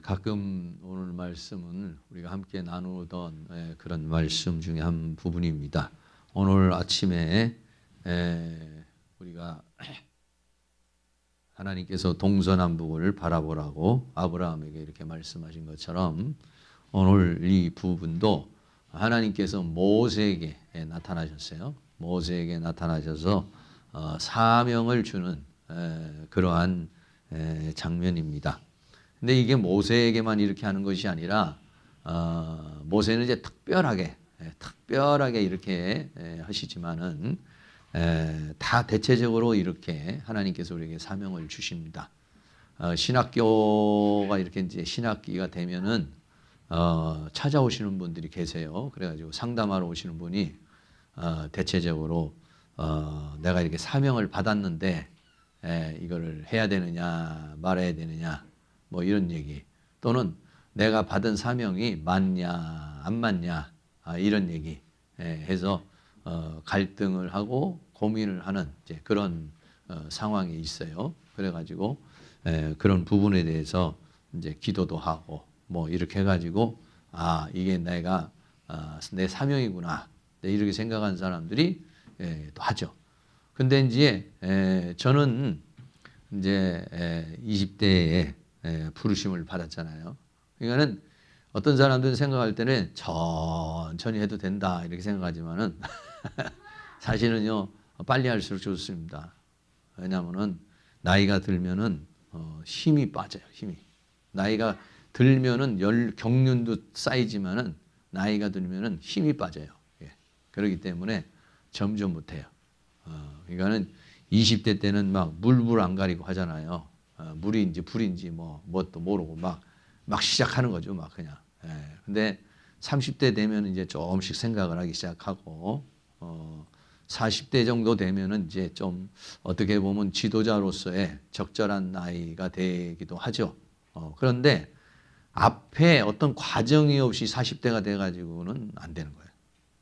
가끔 오늘 말씀은 우리가 함께 나누던 그런 말씀 중에 한 부분입니다. 오늘 아침에 우리가 하나님께서 동서남북을 바라보라고 아브라함에게 이렇게 말씀하신 것처럼 오늘 이 부분도 하나님께서 모세에게 나타나셨어요. 모세에게 나타나셔서 사명을 주는 그러한 장면입니다. 근데 이게 모세에게만 이렇게 하는 것이 아니라 모세는 이제 특별하게 이렇게 하시지만은 다 대체적으로 이렇게 하나님께서 우리에게 사명을 주십니다. 신학교가 이렇게 이제 신학기가 되면은 찾아오시는 분들이 계세요. 그래가지고 상담하러 오시는 분이 대체적으로 내가 이렇게 사명을 받았는데 이거를 해야 되느냐 말아야 되느냐 뭐 이런 얘기, 또는 내가 받은 사명이 맞냐 안 맞냐 이런 얘기 해서 갈등을 하고 고민을 하는 이제 그런 상황이 있어요. 그래가지고 그런 부분에 대해서 이제 기도도 하고 뭐 이렇게 해가지고 이게 내가 내 사명이구나 이렇게 생각하는 사람들이 또 하죠. 근데 이제 저는 이제 20대에 부르심을 받았잖아요. 그러니까는 어떤 사람들은 생각할 때는 천천히 해도 된다 이렇게 생각하지만은 사실은요 빨리 할수록 좋습니다. 왜냐하면은 나이가 들면은 힘이 빠져요. 힘이 나이가 들면은 경륜도 쌓이지만은 나이가 들면은 힘이 빠져요. 그렇기 때문에 점점 못해요. 그러니까는 20대 때는 막 물불 안 가리고 하잖아요. 물인지 불인지 뭣도 모르고 막 시작하는 거죠. 막 그냥. 근데 30대 되면 이제 조금씩 생각을 하기 시작하고 40대 정도 되면은 이제 좀 어떻게 보면 지도자로서의 적절한 나이가 되기도 하죠. 그런데 앞에 어떤 과정이 없이 40대가 돼가지고는 안 되는 거예요.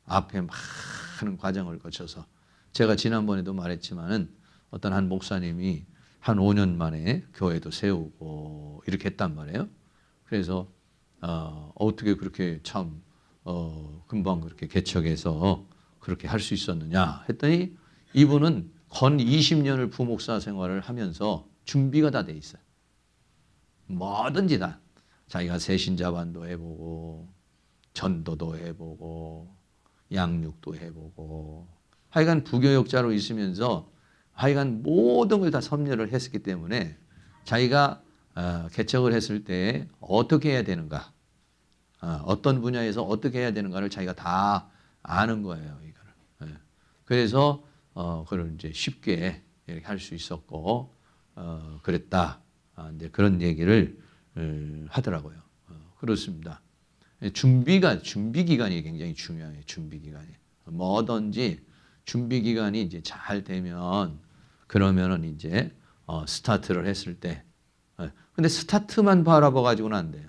앞에 많은 과정을 거쳐서 제가 지난번에도 말했지만은 어떤 한 목사님이 한 5년 만에 교회도 세우고 이렇게 했단 말이에요. 그래서 어떻게 그렇게 참 금방 그렇게 개척해서 그렇게 할 수 있었느냐 했더니 이분은 건 20년을 부목사 생활을 하면서 준비가 다 돼 있어요. 뭐든지 다 자기가 새신자반도 해보고 전도도 해보고 양육도 해보고 하여간 부교역자로 있으면서 하여간 모든 걸 다 섭렵을 했기 때문에 자기가 개척을 했을 때 어떻게 해야 되는가, 어떤 분야에서 어떻게 해야 되는가를 자기가 다 아는 거예요. 이거를. 그래서 그걸 이제 쉽게 이렇게 할 수 있었고 그랬다. 이제 그런 얘기를 하더라고요. 그렇습니다. 준비 기간이 굉장히 중요해요. 준비 기간이 뭐든지 준비 기간이 이제 잘 되면 그러면은 이제 스타트를 했을 때, 근데 스타트만 바라봐 가지고는 안 돼요.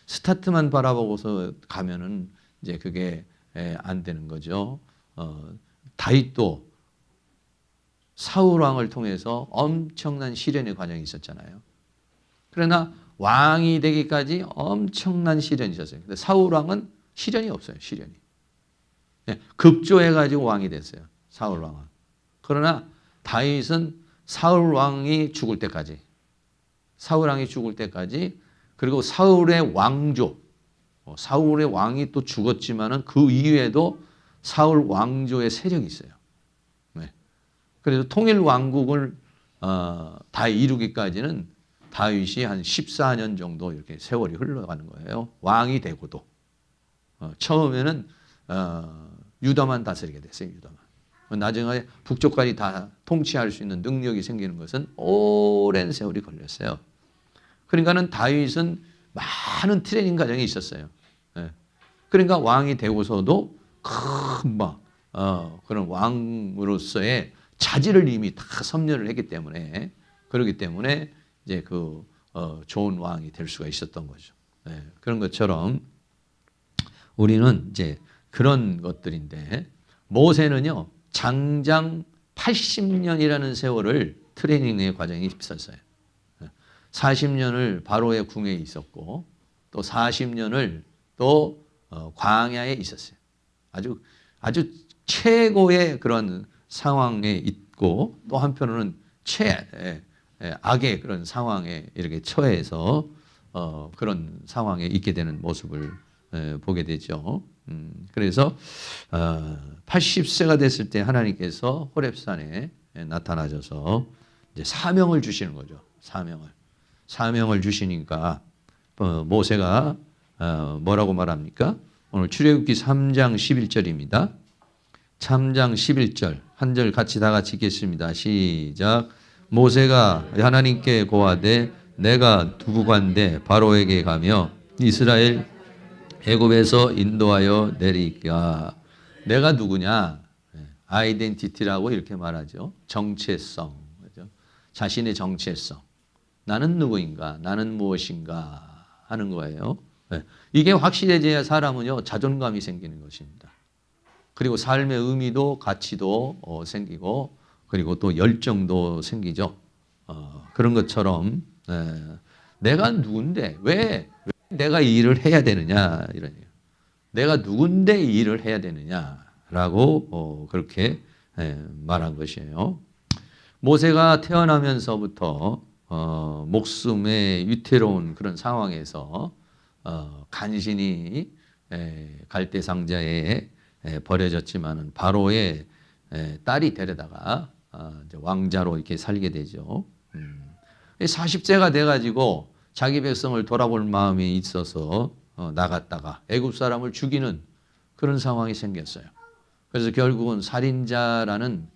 스타트만 바라보고서 가면은 이제 그게 안 되는 거죠. 다윗도 사울 왕을 통해서 엄청난 시련의 과정이 있었잖아요. 그러나 왕이 되기까지 엄청난 시련이 있었어요. 근데 사울 왕은 시련이 없어요. 시련이. 급조해가지고 왕이 됐어요. 사울 왕은. 그러나 다윗은 사울 왕이 죽을 때까지, 그리고 사울의 왕조, 사울의 왕이 또 죽었지만은 그 이후에도 사울 왕조의 세력이 있어요. 그래서 통일 왕국을 다 이루기까지는 다윗이 한 14년 정도 이렇게 세월이 흘러가는 거예요. 왕이 되고도. 처음에는 유다만 다스리게 됐어요. 유다만. 나중에 북쪽까지 다 통치할 수 있는 능력이 생기는 것은 오랜 세월이 걸렸어요. 그러니까는 다윗은 많은 트레이닝 과정이 있었어요. 그러니까 왕이 되고서도 금방 그런 왕으로서의 자질을 이미 다 섭렵을 했기 때문에, 그렇기 때문에 이제 좋은 왕이 될 수가 있었던 거죠. 그런 것처럼 우리는 이제 그런 것들인데, 모세는요 장장 80년이라는 세월을 트레이닝의 과정이 있었어요. 40년을 바로의 궁에 있었고 또 40년을 또 광야에 있었어요. 아주 최고의 그런 상황에 있고 또 한편으로는 최악의 그런 상황에 이렇게 처해서 그런 상황에 있게 되는 모습을 보게 되죠. 그래서 80세가 됐을 때 하나님께서 호렙산에 나타나셔서 이제 사명을 주시는 거죠. 사명을 주시니까 모세가 뭐라고 말합니까? 오늘 출애굽기 3장 11절입니다. 3장 11절 한 절 같이 다 같이 읽겠습니다. 시작. 모세가 하나님께 고하되 내가 누구간데 바로에게 가며 이스라엘 애굽에서 인도하여 내리까. 내가 누구냐? 아이덴티티라고 이렇게 말하죠. 정체성. 자신의 정체성. 나는 누구인가? 나는 무엇인가? 하는 거예요. 이게 확실해져야 사람은요, 자존감이 생기는 것입니다. 그리고 삶의 의미도 가치도 생기고 그리고 또 열정도 생기죠. 그런 것처럼 내가 누군데 왜 내가 이 일을 해야 되느냐 이런 얘기예요. 내가 누군데 이 일을 해야 되느냐라고 그렇게 말한 것이에요. 모세가 태어나면서부터 목숨의 위태로운 그런 상황에서 간신히 갈대상자에 버려졌지만은 바로의 딸이 데려다가 왕자로 이렇게 살게 되죠. 40세가 돼가지고 자기 백성을 돌아볼 마음이 있어서 나갔다가 애굽 사람을 죽이는 그런 상황이 생겼어요. 그래서 결국은 살인자라는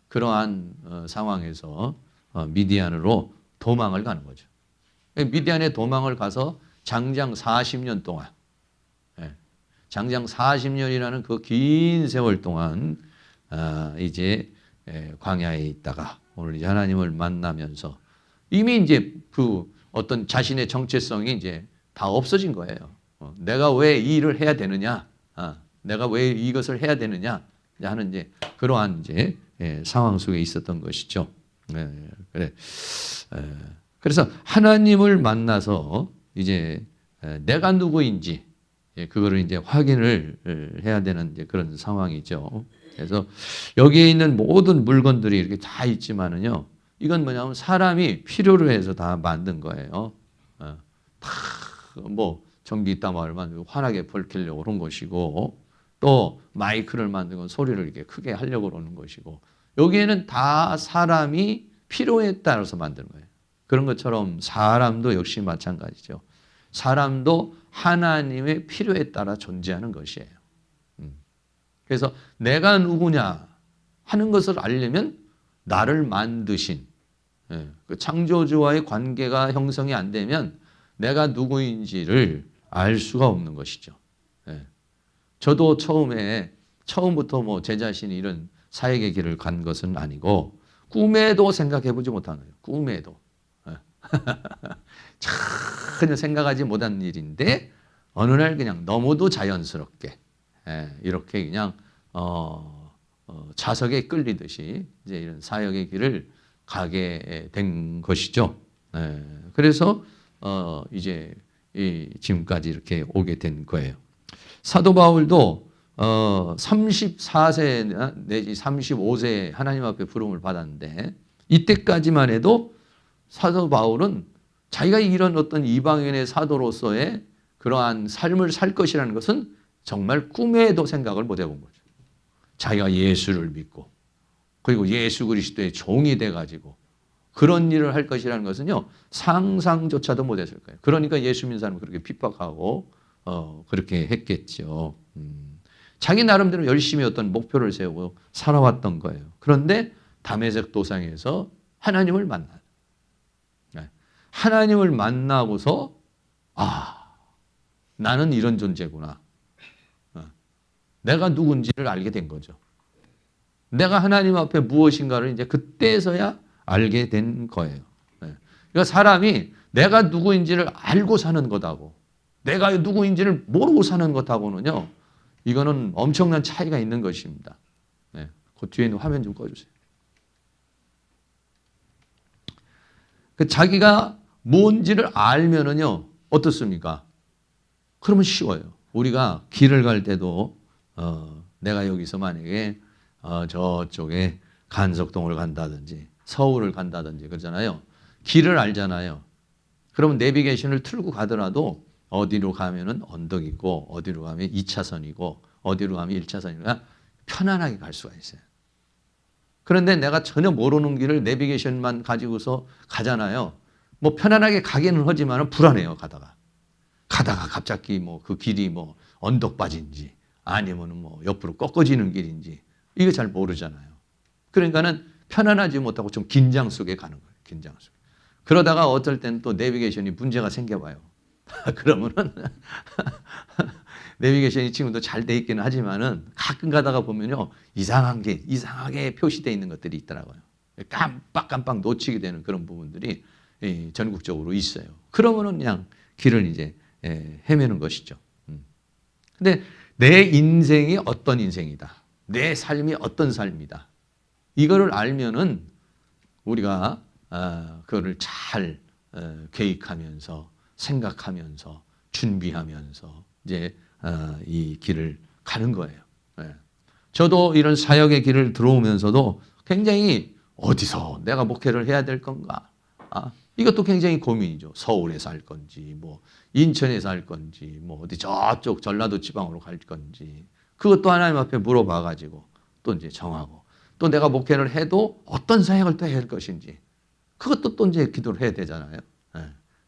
그러한 상황에서 미디안으로 도망을 가는 거죠. 미디안에 도망을 가서 장장 40년 동안, 장장 40년이라는 그 긴 세월 동안 이제 광야에 있다가 오늘 이제 하나님을 만나면서 이미 이제 그 어떤 자신의 정체성이 이제 다 없어진 거예요. 내가 왜 이 일을 해야 되느냐, 내가 왜 이것을 해야 되느냐 하는 이제 그러한 이제 상황 속에 있었던 것이죠. 그래. 그래서 하나님을 만나서 이제 내가 누구인지 그거를 이제 확인을 해야 되는 이제 그런 상황이죠. 그래서 여기에 있는 모든 물건들이 이렇게 다 있지만은요, 이건 뭐냐면 사람이 필요로 해서 다 만든 거예요. 다 뭐 전기 있다마를 만들고 환하게 밝히려고 그런 것이고, 또 마이크를 만든 건 소리를 이렇게 크게 하려고 그러는 것이고, 여기에는 다 사람이 필요에 따라서 만드는 거예요. 그런 것처럼 사람도 역시 마찬가지죠. 사람도 하나님의 필요에 따라 존재하는 것이에요. 그래서 내가 누구냐 하는 것을 알려면 나를 만드신 그 창조주와의 관계가 형성이 안 되면 내가 누구인지를 알 수가 없는 것이죠. 저도 처음부터 뭐 제 자신이 이런 사역의 길을 간 것은 아니고 꿈에도 생각해 보지 못한 거예요. 꿈에도. 전혀 생각하지 못한 일인데 어느 날 그냥 너무도 자연스럽게 이렇게 그냥 자석에 끌리듯이 이제 이런 사역의 길을 가게 된 것이죠. 그래서 이제 지금까지 이렇게 오게 된 거예요. 사도 바울도 34세 내지 35세에 하나님 앞에 부름을 받았는데 이때까지만 해도 사도 바울은 자기가 이런 어떤 이방인의 사도로서의 그러한 삶을 살 것이라는 것은 정말 꿈에도 생각을 못 해본 거죠. 자기가 예수를 믿고 그리고 예수 그리스도의 종이 돼가지고 그런 일을 할 것이라는 것은요, 상상조차도 못 했을 거예요. 그러니까 예수 믿는 사람을 그렇게 핍박하고 그렇게 했겠죠. 자기 나름대로 열심히 어떤 목표를 세우고 살아왔던 거예요. 그런데 다메섹 도상에서 하나님을 만나요. 하나님을 만나고서 나는 이런 존재구나. 내가 누군지를 알게 된 거죠. 내가 하나님 앞에 무엇인가를 이제 그때서야 알게 된 거예요. 그러니까 사람이 내가 누구인지를 알고 사는 것하고 내가 누구인지를 모르고 사는 것하고는요, 이거는 엄청난 차이가 있는 것입니다. 그 뒤에 있는 화면 좀 꺼주세요. 자기가 뭔지를 알면은요, 어떻습니까? 그러면 쉬워요. 우리가 길을 갈 때도, 내가 여기서 만약에, 저쪽에 간석동을 간다든지, 서울을 간다든지, 그러잖아요. 길을 알잖아요. 그러면 내비게이션을 틀고 가더라도, 어디로 가면은 언덕 있고, 어디로 가면 2차선이고, 어디로 가면 1차선이고, 편안하게 갈 수가 있어요. 그런데 내가 전혀 모르는 길을 내비게이션만 가지고서 가잖아요. 뭐 편안하게 가기는 하지만 불안해요, 가다가. 가다가 갑자기 뭐 그 길이 뭐 언덕바지인지 아니면 뭐 옆으로 꺾어지는 길인지 이거 잘 모르잖아요. 그러니까는 편안하지 못하고 좀 긴장 속에 가는 거예요. 긴장 속에. 그러다가 어떨 땐 또 내비게이션이 문제가 생겨봐요. 그러면은 내비게이션이 지금도 잘 돼 있기는 하지만은 가끔 가다가 보면요. 이상하게 표시되어 있는 것들이 있더라고요. 깜빡깜빡 놓치게 되는 그런 부분들이 전국적으로 있어요. 그러면은 그냥 길을 이제 헤매는 것이죠. 근데 내 인생이 어떤 인생이다. 내 삶이 어떤 삶이다. 이거를 알면은 우리가 그거를 잘 계획하면서 생각하면서 준비하면서 이제 이 길을 가는 거예요. 저도 이런 사역의 길을 들어오면서도 굉장히 어디서 내가 목회를 해야 될 건가? 이것도 굉장히 고민이죠. 서울에서 할 건지, 뭐 인천에서 할 건지, 뭐 어디 저쪽 전라도 지방으로 갈 건지, 그것도 하나님 앞에 물어봐가지고 또 이제 정하고, 또 내가 목회를 해도 어떤 사역을 또 해야 할 것인지, 그것도 또 이제 기도를 해야 되잖아요.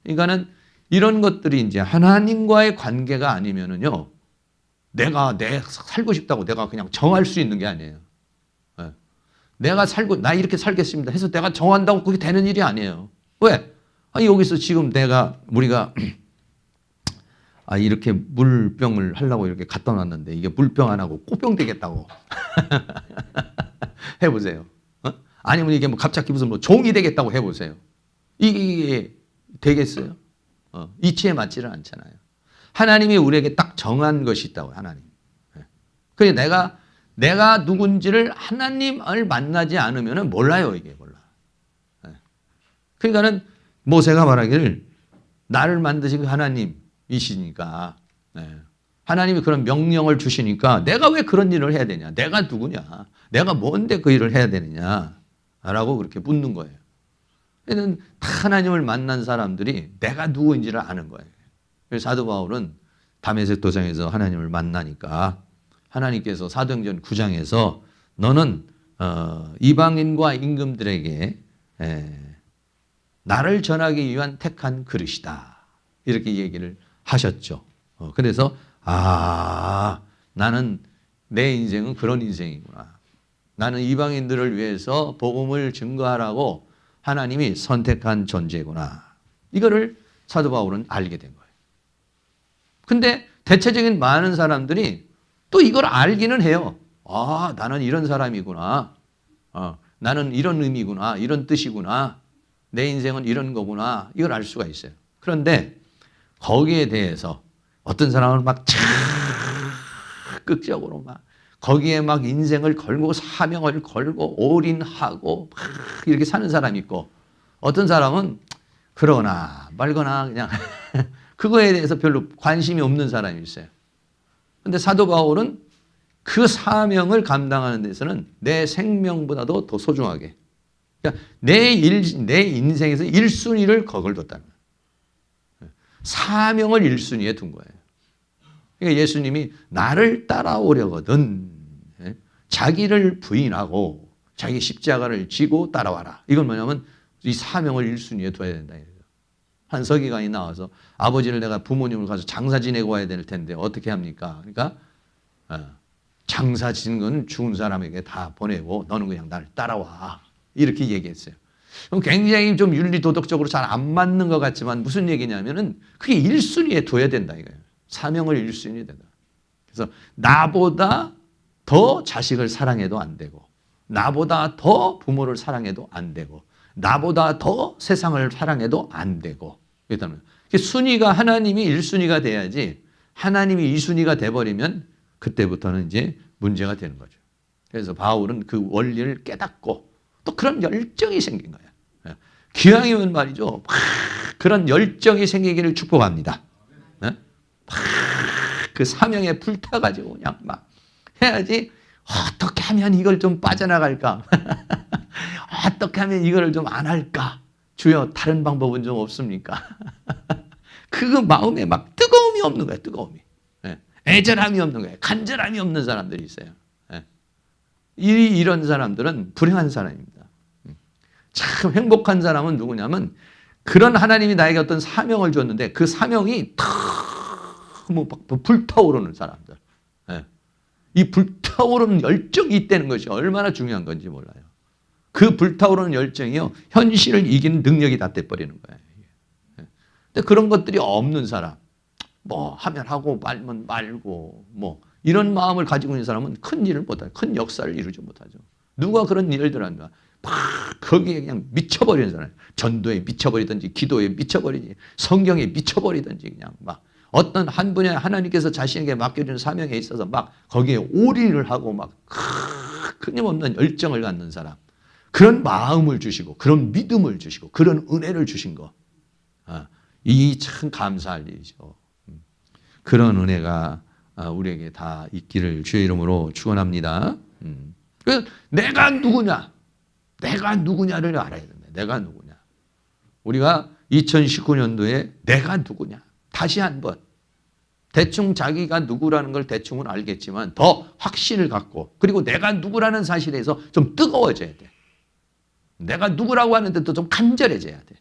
그러니까는 이런 것들이 이제 하나님과의 관계가 아니면은요, 내가 살고 싶다고 내가 그냥 정할 수 있는 게 아니에요. 내가 나 이렇게 살겠습니다 해서 내가 정한다고 그게 되는 일이 아니에요. 왜? 여기서 지금 우리가 이렇게 물병을 하려고 이렇게 갖다 놨는데 이게 물병 안 하고 꽃병 되겠다고 해보세요. 아니면 이게 뭐 갑자기 무슨 뭐 종이 되겠다고 해보세요. 이게 되겠어요? 이치에 맞지를 않잖아요. 하나님이 우리에게 딱 정한 것이 있다고요, 하나님. 그래, 내가 누군지를 하나님을 만나지 않으면 몰라요, 이게 몰라. 그러니까는 모세가 말하기를 나를 만드신 하나님이시니까, 하나님이 그런 명령을 주시니까 내가 왜 그런 일을 해야 되냐? 내가 누구냐? 내가 뭔데 그 일을 해야 되느냐? 라고 그렇게 묻는 거예요. 하나님을 만난 사람들이 내가 누구인지를 아는 거예요. 그래서 사도 바울은 다메섹 도상에서 하나님을 만나니까 하나님께서 사도행전 9장에서 너는 이방인과 임금들에게 나를 전하기 위한 택한 그릇이다. 이렇게 얘기를 하셨죠. 그래서 나는 내 인생은 그런 인생이구나. 나는 이방인들을 위해서 복음을 증거하라고 하나님이 선택한 존재구나. 이거를 사도 바울은 알게 된 거예요. 근데 대체적인 많은 사람들이 또 이걸 알기는 해요. 나는 이런 사람이구나. 나는 이런 의미구나. 이런 뜻이구나. 내 인생은 이런 거구나. 이걸 알 수가 있어요. 그런데 거기에 대해서 어떤 사람은 막 극적으로 막 거기에 막 인생을 걸고 사명을 걸고 올인하고 막 이렇게 사는 사람이 있고, 어떤 사람은 그러거나 말거나 그냥 그거에 대해서 별로 관심이 없는 사람이 있어요. 그런데 사도 바울은 그 사명을 감당하는 데서는 내 생명보다도 더 소중하게, 그러니까 내 인생에서 1순위를 그걸 뒀다는 거예요. 사명을 1순위에 둔 거예요. 그러니까 예수님이 나를 따라오려거든 자기를 부인하고 자기 십자가를 지고 따라와라. 이건 뭐냐면 이 사명을 1순위에 둬야 된다. 한 서기관이 나와서 아버지를 내가 부모님을 가서 장사 지내고 와야 될 텐데 어떻게 합니까? 그러니까 장사 지는 건 죽은 사람에게 다 보내고 너는 그냥 나를 따라와. 이렇게 얘기했어요. 그럼 굉장히 좀 윤리 도덕적으로 잘 안 맞는 것 같지만 무슨 얘기냐면은 그게 1순위에 둬야 된다 이거예요. 사명을 1순위에 된다. 그래서 나보다 더 자식을 사랑해도 안 되고, 나보다 더 부모를 사랑해도 안 되고, 나보다 더 세상을 사랑해도 안 되고. 일단은 순위가 하나님이 1순위가 돼야지, 하나님이 2순위가 돼버리면 그때부터는 이제 문제가 되는 거죠. 그래서 바울은 그 원리를 깨닫고 또 그런 열정이 생긴 거예요. 기왕이면 말이죠. 막 그런 열정이 생기기를 축복합니다. 막 그 사명에 불타가지고 그냥 막 해야지. 어떻게 하면 이걸 좀 빠져나갈까? 어떻게 하면 이걸 좀 안 할까? 주여, 다른 방법은 좀 없습니까? 그 마음에 막 뜨거움이 없는 거예요. 뜨거움이. 애절함이 없는 거예요. 간절함이 없는 사람들이 있어요. 이런 사람들은 불행한 사람입니다. 참 행복한 사람은 누구냐면 그런 하나님이 나에게 어떤 사명을 줬는데 그 사명이 너무 불타오르는 사람들. 이 불타오르는 열정이 있다는 것이 얼마나 중요한 건지 몰라요. 그 불타오르는 열정이요, 현실을 이기는 능력이 다 돼버리는 거예요. 근데 그런 것들이 없는 사람, 뭐 하면 하고 말면 말고 뭐 이런 마음을 가지고 있는 사람은 큰 일을 못하죠. 큰 역사를 이루지 못하죠. 누가 그런 일들 한다? 막 거기에 그냥 미쳐버리는 사람, 전도에 미쳐버리든지 기도에 미쳐버리든지 성경에 미쳐버리든지 그냥 막 어떤 한 분야 하나님께서 자신에게 맡겨주는 사명에 있어서 막 거기에 올인을 하고 막 끊임없는 열정을 갖는 사람, 그런 마음을 주시고 그런 믿음을 주시고 그런 은혜를 주신 거, 이 참 감사할 일이죠. 그런 은혜가 우리에게 다 있기를 주의 이름으로 축원합니다. 내가 누구냐? 내가 누구냐를 알아야 됩니다. 내가 누구냐? 우리가 2019년도에 내가 누구냐? 다시 한번 대충 자기가 누구라는 걸 대충은 알겠지만 더 확신을 갖고, 그리고 내가 누구라는 사실에서 좀 뜨거워져야 돼. 내가 누구라고 하는데도 좀 간절해져야 돼.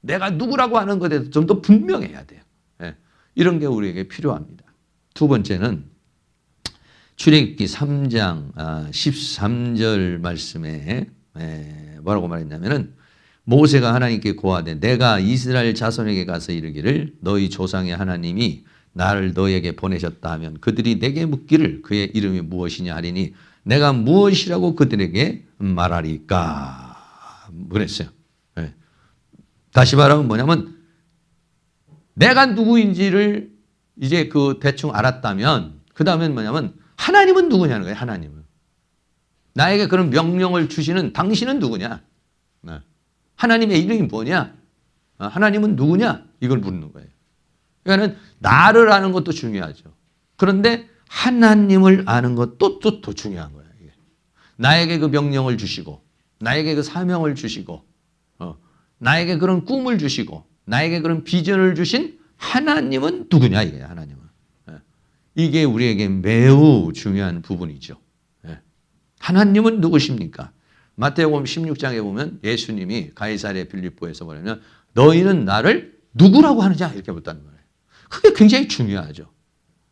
내가 누구라고 하는 것에 대해서 좀 더 분명해야 돼요. 이런 게 우리에게 필요합니다. 두 번째는 출애굽기 3장 13절 말씀에 뭐라고 말했냐면은, 모세가 하나님께 고하되 내가 이스라엘 자손에게 가서 이르기를 너희 조상의 하나님이 나를 너에게 보내셨다 하면 그들이 내게 묻기를 그의 이름이 무엇이냐 하리니 내가 무엇이라고 그들에게 말하리까 그랬어요. 다시 말하면 뭐냐면, 내가 누구인지를 이제 그 대충 알았다면 그 다음엔 뭐냐면 하나님은 누구냐는 거예요. 하나님은 나에게 그런 명령을 주시는 당신은 누구냐? 하나님의 이름이 뭐냐? 하나님은 누구냐? 이걸 묻는 거예요. 그러니까 나를 아는 것도 중요하죠. 그런데 하나님을 아는 것도 또 더 중요한 거예요. 나에게 그 명령을 주시고 나에게 그 사명을 주시고 나에게 그런 꿈을 주시고 나에게 그런 비전을 주신 하나님은 누구냐 이거예요. 하나님은. 이게 우리에게 매우 중요한 부분이죠. 하나님은 누구십니까? 마태복음 16장에 보면 예수님이 가이사랴 빌립보에서 뭐냐면 너희는 나를 누구라고 하느냐 이렇게 묻다는 거예요. 그게 굉장히 중요하죠.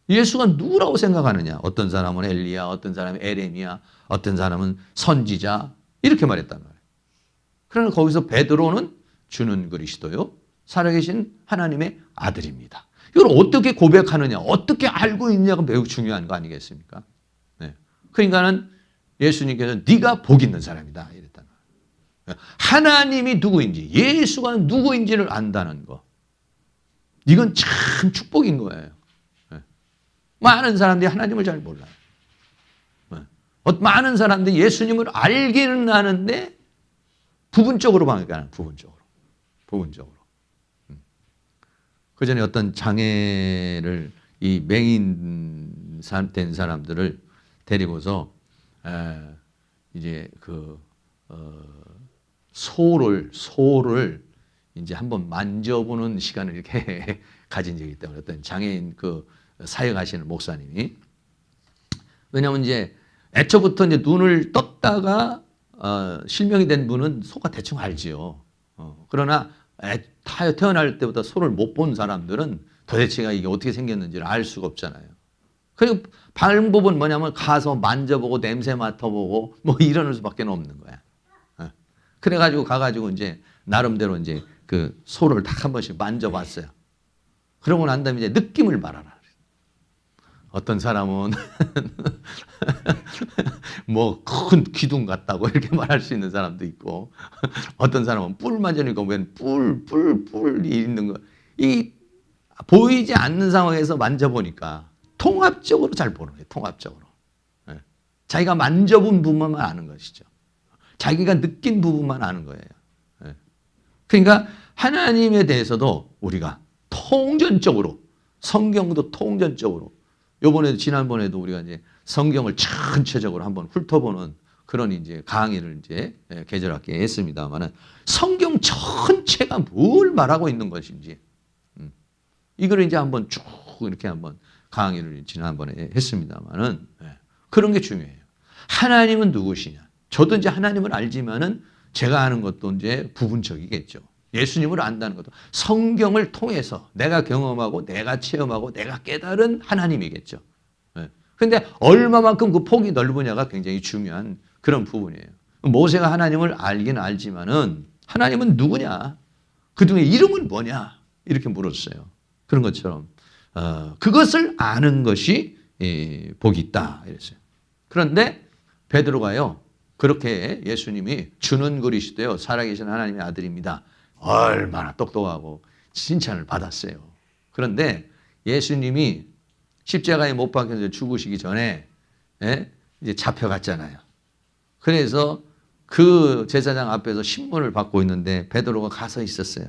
예수가 누구라고 생각하느냐? 어떤 사람은 엘리야, 어떤 사람은 에레미야, 어떤 사람은 선지자 이렇게 말했단 말이에요. 그러나 거기서 베드로는 주는 그리스도요, 살아계신 하나님의 아들입니다. 이걸 어떻게 고백하느냐, 어떻게 알고 있느냐가 매우 중요한 거 아니겠습니까? 그러니까는 예수님께서 네가 복 있는 사람이다 이랬다는 거예요. 하나님이 누구인지, 예수가 누구인지를 안다는 거, 이건 참 축복인 거예요. 많은 사람들이 하나님을 잘 몰라요. 많은 사람들이 예수님을 알기는 아는데 부분적으로만 알아요. 부분적으로. 그 전에 어떤 장애를, 이 맹인 된 사람들을 데리고서 이제 그 소를 이제 한번 만져보는 시간을 이렇게 가진 적이 있다고. 어떤 장애인 그 사역하시는 목사님이. 왜냐하면 이제 애초부터 이제 눈을 떴다가 실명이 된 분은 소가 대충 알지요. 그러나 태어날 때부터 소를 못 본 사람들은 도대체가 이게 어떻게 생겼는지를 알 수가 없잖아요. 그리고 방법은 뭐냐면 가서 만져보고 냄새 맡아보고 뭐 이러는 수밖에 없는 거야. 그래가지고 가가지고 이제 나름대로 이제 그 소를 딱 한 번씩 만져봤어요. 그러고 난 다음에 이제 느낌을 말하라. 어떤 사람은 뭐 큰 기둥 같다고 이렇게 말할 수 있는 사람도 있고, 어떤 사람은 뿔 만지니까 웬 뿔이 있는 거, 이 보이지 않는 상황에서 만져보니까 통합적으로 잘 보는 거예요. 통합적으로. 자기가 만져본 부분만 아는 것이죠. 자기가 느낀 부분만 아는 거예요. 그러니까 하나님에 대해서도 우리가 통전적으로, 성경도 통전적으로, 요번에도 지난번에도 우리가 이제 성경을 전체적으로 한번 훑어보는 그런 이제 강의를 이제 개설하게 했습니다만은 성경 전체가 뭘 말하고 있는 것인지 이거를 이제 한번 쭉 이렇게 한번 강의를 지난번에 했습니다만은 그런 게 중요해요. 하나님은 누구시냐? 저도 이제 하나님을 알지만은 제가 아는 것도 이제 부분적이겠죠. 예수님을 안다는 것도 성경을 통해서 내가 경험하고 내가 체험하고 내가 깨달은 하나님이겠죠. 그런데 얼마만큼 그 폭이 넓으냐가 굉장히 중요한 그런 부분이에요. 모세가 하나님을 알긴 알지만은 하나님은 누구냐? 그중에 이름은 뭐냐? 이렇게 물었어요. 그런 것처럼 그것을 아는 것이 복이 있다 이랬어요. 그런데 베드로가요. 그렇게 예수님이 주는 그리스도요 살아계신 하나님의 아들입니다. 얼마나 똑똑하고 칭찬을 받았어요. 그런데 예수님이 십자가에 못 박혀서 죽으시기 전에 이제 잡혀갔잖아요. 그래서 그 제사장 앞에서 신문을 받고 있는데 베드로가 가서 있었어요.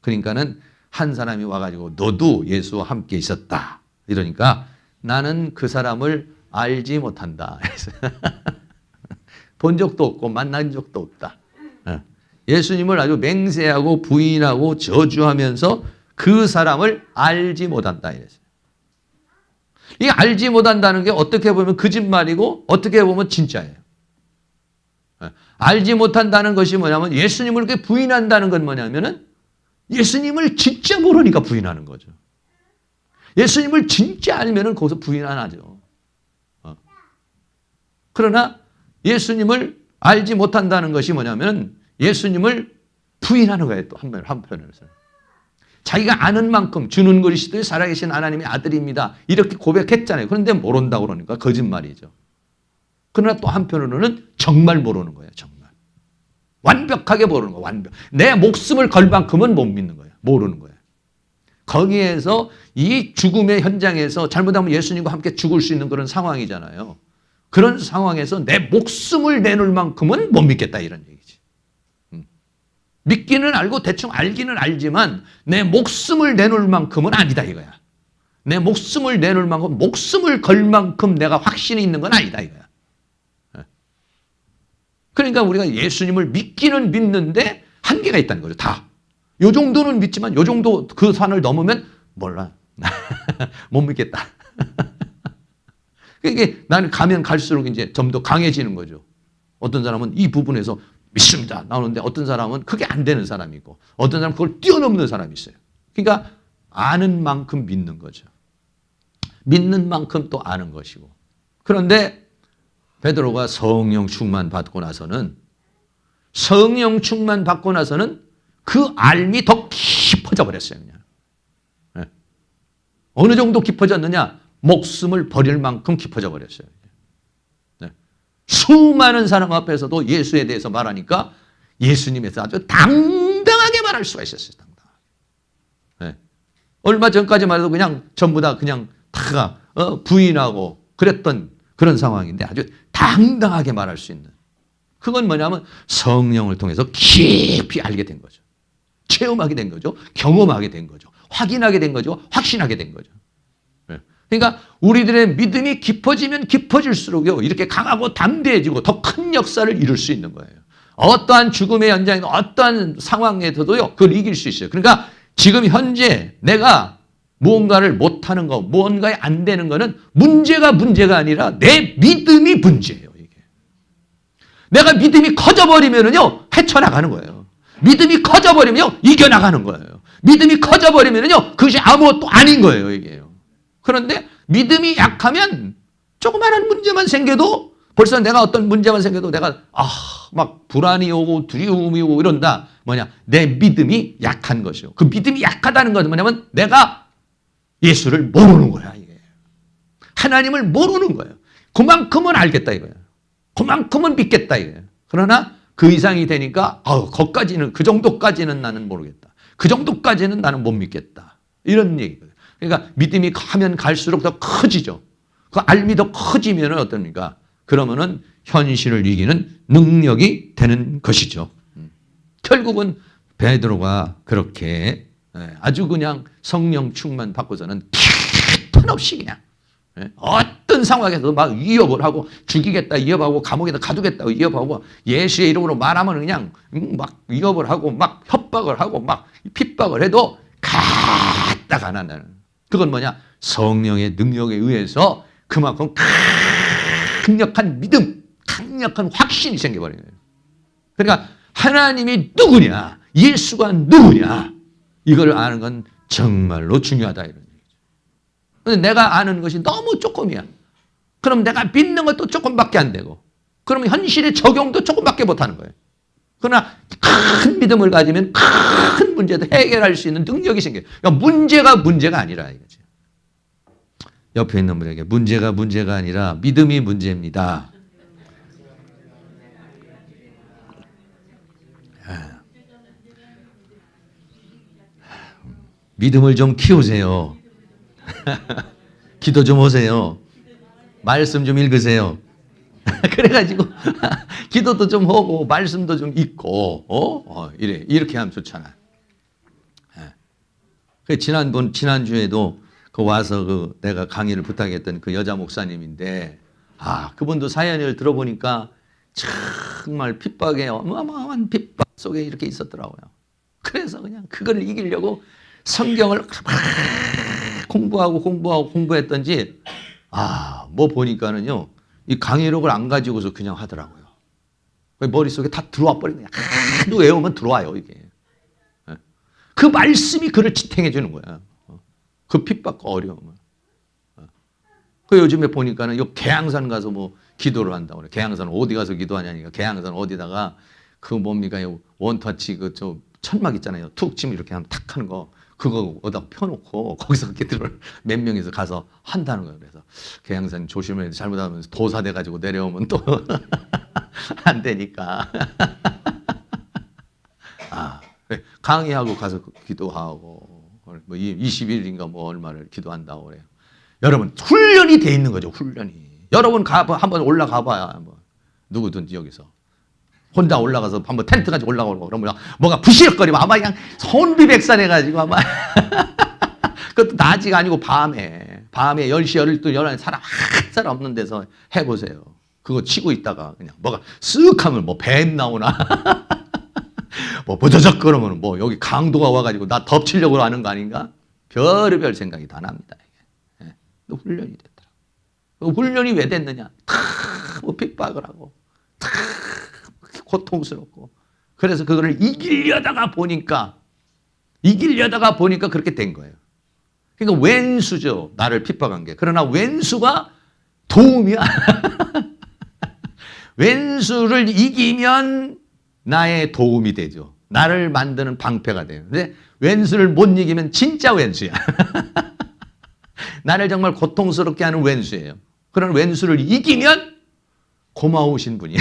그러니까는 한 사람이 와가지고 너도 예수와 함께 있었다. 이러니까 나는 그 사람을 알지 못한다. 본 적도 없고 만난 적도 없다. 예수님을 아주 맹세하고 부인하고 저주하면서 그 사람을 알지 못한다. 이랬어요. 이 알지 못한다는 게 어떻게 보면 거짓말이고 어떻게 보면 진짜예요. 알지 못한다는 것이 뭐냐면 예수님을 그렇게 부인한다는 건 뭐냐면은 예수님을 진짜 모르니까 부인하는 거죠. 예수님을 진짜 알면은 거기서 부인 안 하죠. 그러나 예수님을 알지 못한다는 것이 뭐냐면 예수님을 부인하는 거예요. 또 한편으로서. 자기가 아는 만큼 주는 그리스도의 살아계신 하나님의 아들입니다. 이렇게 고백했잖아요. 그런데 모른다고 그러니까 거짓말이죠. 그러나 또 한편으로는 정말 모르는 거예요. 정말. 완벽하게 모르는 거예요. 완벽. 내 목숨을 걸 만큼은 못 믿는 거예요. 모르는 거예요. 거기에서 이 죽음의 현장에서 잘못하면 예수님과 함께 죽을 수 있는 그런 상황이잖아요. 그런 상황에서 내 목숨을 내놓을 만큼은 못 믿겠다 이런 얘기지. 믿기는 알고 대충 알기는 알지만 내 목숨을 내놓을 만큼은 아니다 이거야. 내 목숨을 내놓을 만큼 목숨을 걸 만큼 내가 확신이 있는 건 아니다 이거야. 그러니까 우리가 예수님을 믿기는 믿는데 한계가 있다는 거죠. 다. 요 정도는 믿지만 요 정도 그 산을 넘으면 몰라. 못 믿겠다. 이게 나는 가면 갈수록 이제 좀 더 강해지는 거죠. 어떤 사람은 이 부분에서 믿습니다. 나오는데 어떤 사람은 그게 안 되는 사람이 있고 어떤 사람은 그걸 뛰어넘는 사람이 있어요. 그러니까 아는 만큼 믿는 거죠. 믿는 만큼 또 아는 것이고. 그런데 베드로가 성령 충만 받고 나서는 그 알미 더 깊어져 버렸어요. 그냥. 네. 어느 정도 깊어졌느냐? 목숨을 버릴 만큼 깊어져 버렸어요. 네. 수많은 사람 앞에서도 예수에 대해서 말하니까 예수님에 대해서 아주 당당하게 말할 수가 있었어요. 당당하게. 네. 얼마 전까지만 해도 그냥 전부 다 그냥 다 부인하고 그랬던 그런 상황인데 아주 당당하게 말할 수 있는. 그건 뭐냐면 성령을 통해서 깊이 알게 된 거죠. 체험하게 된 거죠. 경험하게 된 거죠. 확인하게 된 거죠. 확신하게 된 거죠. 그러니까 우리들의 믿음이 깊어지면 깊어질수록요 이렇게 강하고 담대해지고 더 큰 역사를 이룰 수 있는 거예요. 어떠한 죽음의 현장에서 어떠한 상황에서도요 그걸 이길 수 있어요. 그러니까 지금 현재 내가 무언가를 못하는 거, 무언가에 안 되는 거는 문제가 아니라 내 믿음이 문제예요. 이게 내가 믿음이 커져버리면은요 헤쳐나가는 거예요. 믿음이 커져버리면요 이겨나가는 거예요. 믿음이 커져버리면은요 그것이 아무것도 아닌 거예요. 이게요. 그런데 믿음이 약하면 조그마한 문제만 생겨도 벌써 내가 어떤 문제만 생겨도 내가 막 불안이 오고 두려움이 오고 이런다. 뭐냐? 내 믿음이 약한 것이요. 그 믿음이 약하다는 것은 뭐냐면 내가 예수를 모르는 거야. 이게. 하나님을 모르는 거예요. 그만큼은 알겠다 이거예요. 그만큼은 믿겠다 이거예요. 그러나 그 이상이 되니까 거기까지는 그 정도까지는 나는 모르겠다. 그 정도까지는 나는 못 믿겠다. 이런 얘기거든요. 그러니까 믿음이 가면 갈수록 더 커지죠. 그 알미 더 커지면 어떻습니까? 그러면은 현실을 이기는 능력이 되는 것이죠. 결국은 베드로가 그렇게 아주 그냥 성령 충만 받고서는 터없이 그냥 어떤 상황에서도 막 위협을 하고 죽이겠다 위협하고 감옥에다 가두겠다 위협하고 예수의 이름으로 말하면 그냥 막 위협을 하고 막 협박을 하고 막 핍박을 해도 가딱 안 한다는. 그건 뭐냐? 성령의 능력에 의해서 그만큼 강력한 믿음, 강력한 확신이 생겨버린 거예요. 그러니까 하나님이 누구냐, 예수가 누구냐, 이걸 아는 건 정말로 중요하다 이런 얘기죠. 근데 내가 아는 것이 너무 조금이야. 그럼 내가 믿는 것도 조금밖에 안 되고, 그러면 현실의 적용도 조금밖에 못하는 거예요. 그러나 큰 믿음을 가지면 큰 문제도 해결할 수 있는 능력이 생겨요. 그러니까 문제가 아니라 이거죠. 옆에 있는 분에게 문제가 아니라 믿음이 문제입니다. 믿음을 좀 키우세요. 기도 좀 하세요. 말씀 좀 읽으세요. 그래가지고 기도도 좀 하고 말씀도 좀 읽고 이렇게 하면 좋잖아. 지난주에도 와서 내가 강의를 부탁했던 그 여자 목사님인데 그분도 사연을 들어보니까 정말 핍박에 어마어마한 핍박 속에 이렇게 있었더라고요. 그래서 그냥 그걸 이기려고 성경을 공부했던지 뭐 보니까는요 이 강의록을 안 가지고서 그냥 하더라고요. 머릿속에 다 들어와 버린 거야. 하도 외우면 들어와요 이게. 그 말씀이 그를 지탱해 주는 거야. 그 핍박과 어려움을. 그 요즘에 보니까는 요 계양산 가서 뭐 기도를 한다고 그래. 계양산 어디 가서 기도하냐니까. 계양산 어디다가 그 뭡니까 원터치 저 천막 있잖아요. 툭 치면 이렇게 하면 탁 하는 거. 그거 어디다 펴놓고 거기서 기도를 몇 명이서 가서 한다는 거예요. 그래서 계양산 조심해야 돼. 잘못하면 도사돼 가지고 내려오면 또 안 되니까. 강의하고 가서 기도하고 뭐 20일인가 뭐 얼마를 기도한다고 그래요. 여러분 훈련이 돼 있는 거죠. 훈련이. 여러분 한번 올라가 봐야 뭐 누구든지 여기서 혼자 올라가서 한번 텐트 가지고 올라가고 그러면 뭐가 부시럭거리면 아마 그냥 혼비백산해가지고 아마 그것도 낮이가 아니고 밤에 10시 12시 사람 한 사람 없는 데서 해보세요. 그거 치고 있다가 그냥 뭐가 쓱 하면 뭐 뱀 나오나 뭐 버저적 그러면 뭐 여기 강도가 와가지고 나 덮치려고 하는 거 아닌가? 별의별 생각이 다 납니다. 이게. 훈련이 됐더라고. 훈련이 왜 됐느냐? 뭐 핍박을 하고 고통스럽고 그래서 그거를 이기려다가 보니까 그렇게 된 거예요. 그러니까 왼수죠. 나를 핍박한 게. 그러나 왼수가 도움이야. 왼수를 이기면 나의 도움이 되죠. 나를 만드는 방패가 돼요. 근데 왼수를 못 이기면 진짜 왼수야. 나를 정말 고통스럽게 하는 왼수예요. 그런 왼수를 이기면 고마우신 분이야.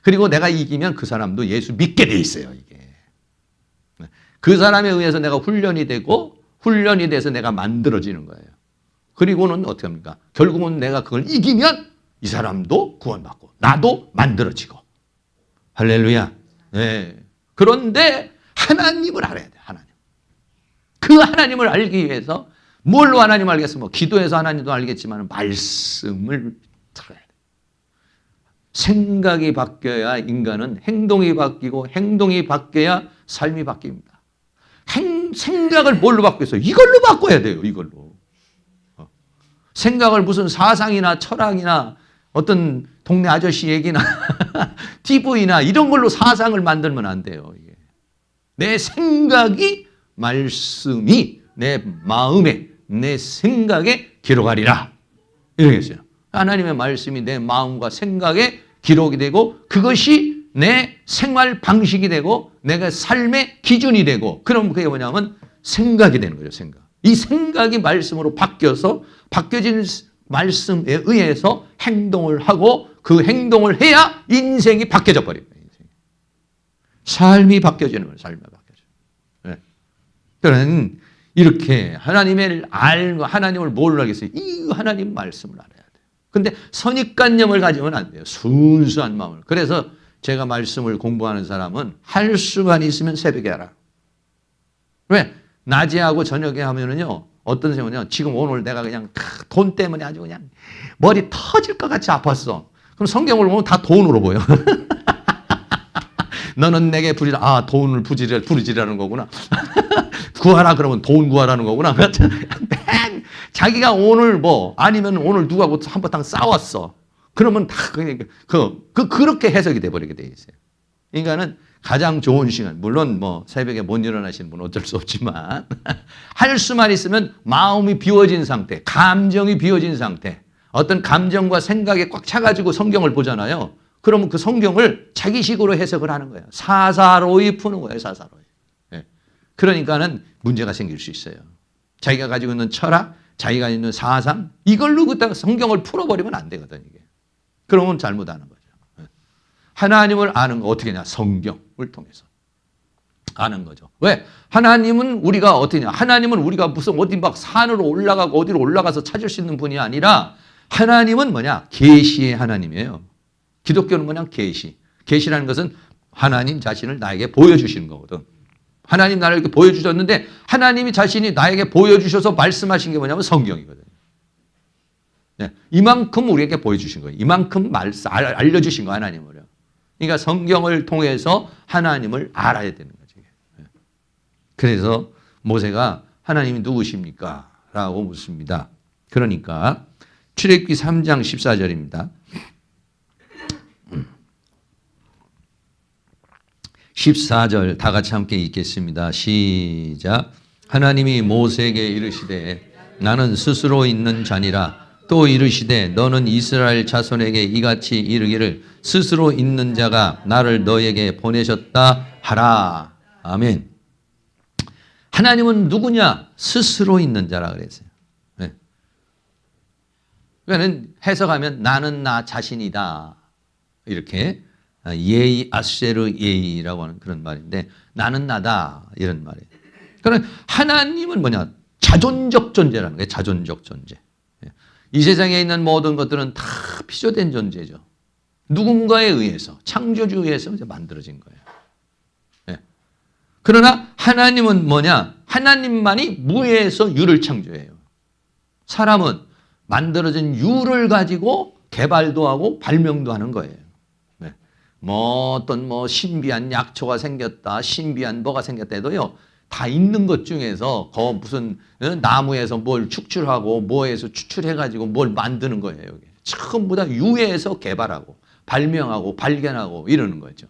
그리고 내가 이기면 그 사람도 예수 믿게 돼 있어요. 이게. 그 사람에 의해서 내가 훈련이 되고 훈련이 돼서 내가 만들어지는 거예요. 그리고는 어떻게 합니까? 결국은 내가 그걸 이기면 이 사람도 구원받고 나도 만들어지고. 할렐루야. 네. 그런데 하나님을 알아야 돼. 하나님. 그 하나님을 알기 위해서 뭘로 하나님을 알겠으면 기도해서 하나님도 알겠지만 말씀을 들어야 돼. 생각이 바뀌어야 인간은 행동이 바뀌고 행동이 바뀌어야 삶이 바뀝니다. 생각을 뭘로 바뀌었어요? 이걸로 바꿔야 돼요. 이걸로. 생각을 무슨 사상이나 철학이나 어떤 동네 아저씨 얘기나 TV나 이런 걸로 사상을 만들면 안 돼요. 이게. 내 생각이 말씀이 내 마음에 내 생각에 기록하리라. 이렇게 했어요. 하나님의 말씀이 내 마음과 생각에 기록이 되고 그것이 내 생활 방식이 되고 내가 삶의 기준이 되고 그럼 그게 뭐냐면 생각이 되는 거죠. 생각. 이 생각이 말씀으로 바뀌어서 바뀌어진 말씀에 의해서 행동을 하고 그 행동을 해야 인생이 바뀌어져 버립니다. 삶이 바뀌어지는 거예요. 삶이 바뀌어져. 네. 그러는 이렇게 하나님을 알고 하나님을 뭘 알겠어요? 이 하나님 말씀을 알아야 돼요. 근데 선입관념을 가지면 안 돼요. 순수한 마음을. 그래서 제가 말씀을 공부하는 사람은 할 수만 있으면 새벽에 하라. 왜? 낮에 하고 저녁에 하면은요, 어떤 경우는요, 지금 오늘 내가 그냥 돈 때문에 아주 그냥 머리 터질 것 같이 아팠어. 그럼 성경을 보면 다 돈으로 보여. 너는 내게 부리라. 아, 돈을 부르지라는 거구나. 구하라 그러면 돈 구하라는 거구나. 자기가 오늘 아니면 오늘 누구하고 한바탕 싸웠어. 그러면 다 그렇게 해석이 돼버리게 돼 있어요. 그러니까는 가장 좋은 시간, 물론 새벽에 못 일어나시는 분은 어쩔 수 없지만 할 수만 있으면 마음이 비워진 상태, 감정이 비워진 상태, 어떤 감정과 생각에 꽉 차가지고 성경을 보잖아요. 그러면 그 성경을 자기식으로 해석을 하는 거예요. 사사로이 푸는 거예요. 사사로이. 예. 그러니까는 문제가 생길 수 있어요. 자기가 가지고 있는 철학, 자기가 있는 사상, 이걸로 그다가 성경을 풀어버리면 안 되거든, 이게. 그러면 잘못하는 거죠. 예. 하나님을 아는 거 어떻게 하냐? 성경을 통해서 아는 거죠. 왜? 하나님은 우리가 어떻게냐? 하나님은 우리가 무슨 어디 막 산으로 올라가고 어디로 올라가서 찾을 수 있는 분이 아니라 하나님은 뭐냐? 계시의 하나님이에요. 기독교는 뭐냐? 계시. 계시라는 것은 하나님 자신을 나에게 보여주시는 거거든. 하나님 나를 이렇게 보여주셨는데 하나님이 자신이 나에게 보여주셔서 말씀하신 게 뭐냐면 성경이거든요. 네, 이만큼 우리에게 보여주신 거예요. 이만큼 알려주신 거 하나님을요. 그러니까 성경을 통해서 하나님을 알아야 되는 거죠. 네. 그래서 모세가 하나님이 누구십니까? 라고 묻습니다. 그러니까 출애굽기 3장 14절입니다. 14절 다 같이 함께 읽겠습니다. 시작. 하나님이 모세에게 이르시되 나는 스스로 있는 자니라. 또 이르시되 너는 이스라엘 자손에게 이같이 이르기를 스스로 있는 자가 나를 너에게 보내셨다 하라. 아멘. 하나님은 누구냐? 스스로 있는 자라 그랬어요. 네. 그러니까 해석하면 나는 나 자신이다. 이렇게 예의 아세르 예의라고 하는 그런 말인데 나는 나다 이런 말이에요. 그러니까 하나님은 뭐냐? 자존적 존재라는 거예요. 자존적 존재. 이 세상에 있는 모든 것들은 다 피조된 존재죠. 누군가에 의해서 창조주에 의해서 만들어진 거예요. 네. 그러나 하나님은 뭐냐? 하나님만이 무에서 유를 창조해요. 사람은 만들어진 유를 가지고 개발도 하고 발명도 하는 거예요. 어떤 신비한 약초가 생겼다, 신비한 뭐가 생겼다 해도요, 다 있는 것 중에서 무슨 나무에서 뭘 축출하고 뭐에서 추출해가지고 뭘 만드는 거예요. 여기. 전부 다 유에서 개발하고 발명하고 발견하고 이러는 거죠.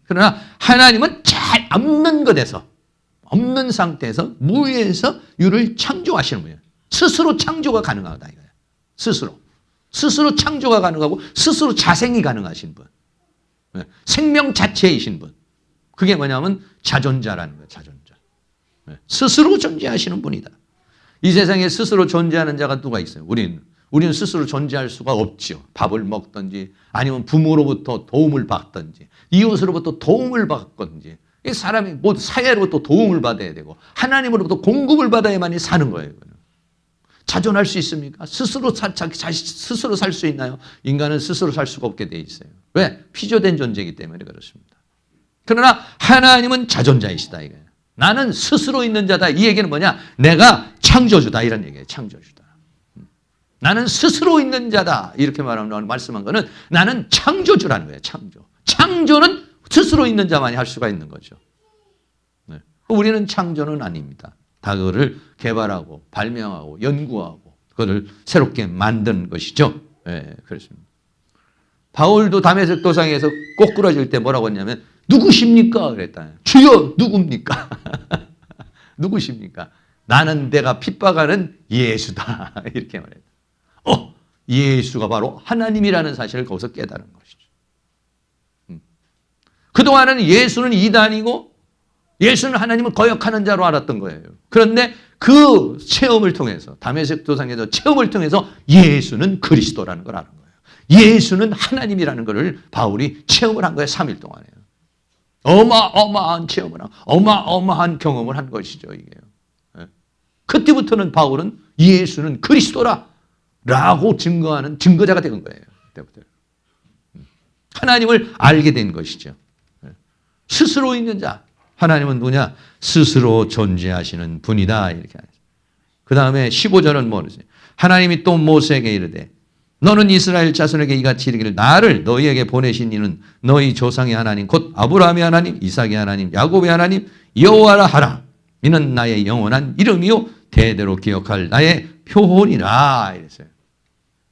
그러나 하나님은 잘 없는 것에서, 없는 상태에서 무에서 유를 창조하시는 거예요. 스스로 창조가 가능하다 이거예요. 스스로 창조가 가능하고 스스로 자생이 가능하신 분. 생명 자체이신 분. 그게 뭐냐면 자존자라는 거예요. 자존자. 스스로 존재하시는 분이다. 이 세상에 스스로 존재하는 자가 누가 있어요? 우리는 스스로 존재할 수가 없죠. 밥을 먹든지 아니면 부모로부터 도움을 받든지 이웃으로부터 도움을 받든지 사람이 모두 사회로부터 도움을 받아야 되고 하나님으로부터 공급을 받아야만이 사는 거예요. 자존할 수 있습니까? 스스로 살 수 있나요? 인간은 스스로 살 수가 없게 돼 있어요. 왜? 피조된 존재이기 때문에 그렇습니다. 그러나 하나님은 자존자이시다 이거예요. 나는 스스로 있는 자다. 이 얘기는 뭐냐? 내가 창조주다 이런 얘기예요. 창조주다. 나는 스스로 있는 자다. 이렇게 말씀한 거는 나는 창조주라는 거예요. 창조는 스스로 있는 자만이 할 수가 있는 거죠. 네. 우리는 창조는 아닙니다. 다 그거를 개발하고 발명하고 연구하고 그거를 새롭게 만든 것이죠. 네, 그렇습니다. 바울도 다메섹 도상에서 꼬꾸라질 때 뭐라고 했냐면 누구십니까? 그랬다. 주여 누굽니까? 누구십니까? 나는 내가 핍박하는 예수다. 이렇게 말했다. 예수가 바로 하나님이라는 사실을 거기서 깨달은 것이죠. 그동안은 예수는 이단이고 예수는 하나님을 거역하는 자로 알았던 거예요. 그런데 그 체험을 통해서 다메섹 도상에서 체험을 통해서 예수는 그리스도라는 걸 아는 거예요. 예수는 하나님이라는 것을 바울이 체험을 한 거예요. 3일 동안에. 어마어마한 체험을 하고 어마어마한 경험을 한 것이죠. 이게요. 그때부터는 바울은 예수는 그리스도라 라고 증거하는 증거자가 된 거예요. 그때부터. 하나님을 알게 된 것이죠. 스스로 있는 자. 하나님은 누구냐? 스스로 존재하시는 분이다. 이렇게 하죠. 그 다음에 15절은 뭐지? 하나님이 또 모세에게 이르되 너는 이스라엘 자손에게 이같이 이르기를 나를 너희에게 보내신 이는 너희 조상의 하나님 곧 아브라함의 하나님 이삭의 하나님 야곱의 하나님 여호와라 하라. 이는 나의 영원한 이름이요 대대로 기억할 나의 표본이라. 이랬어요.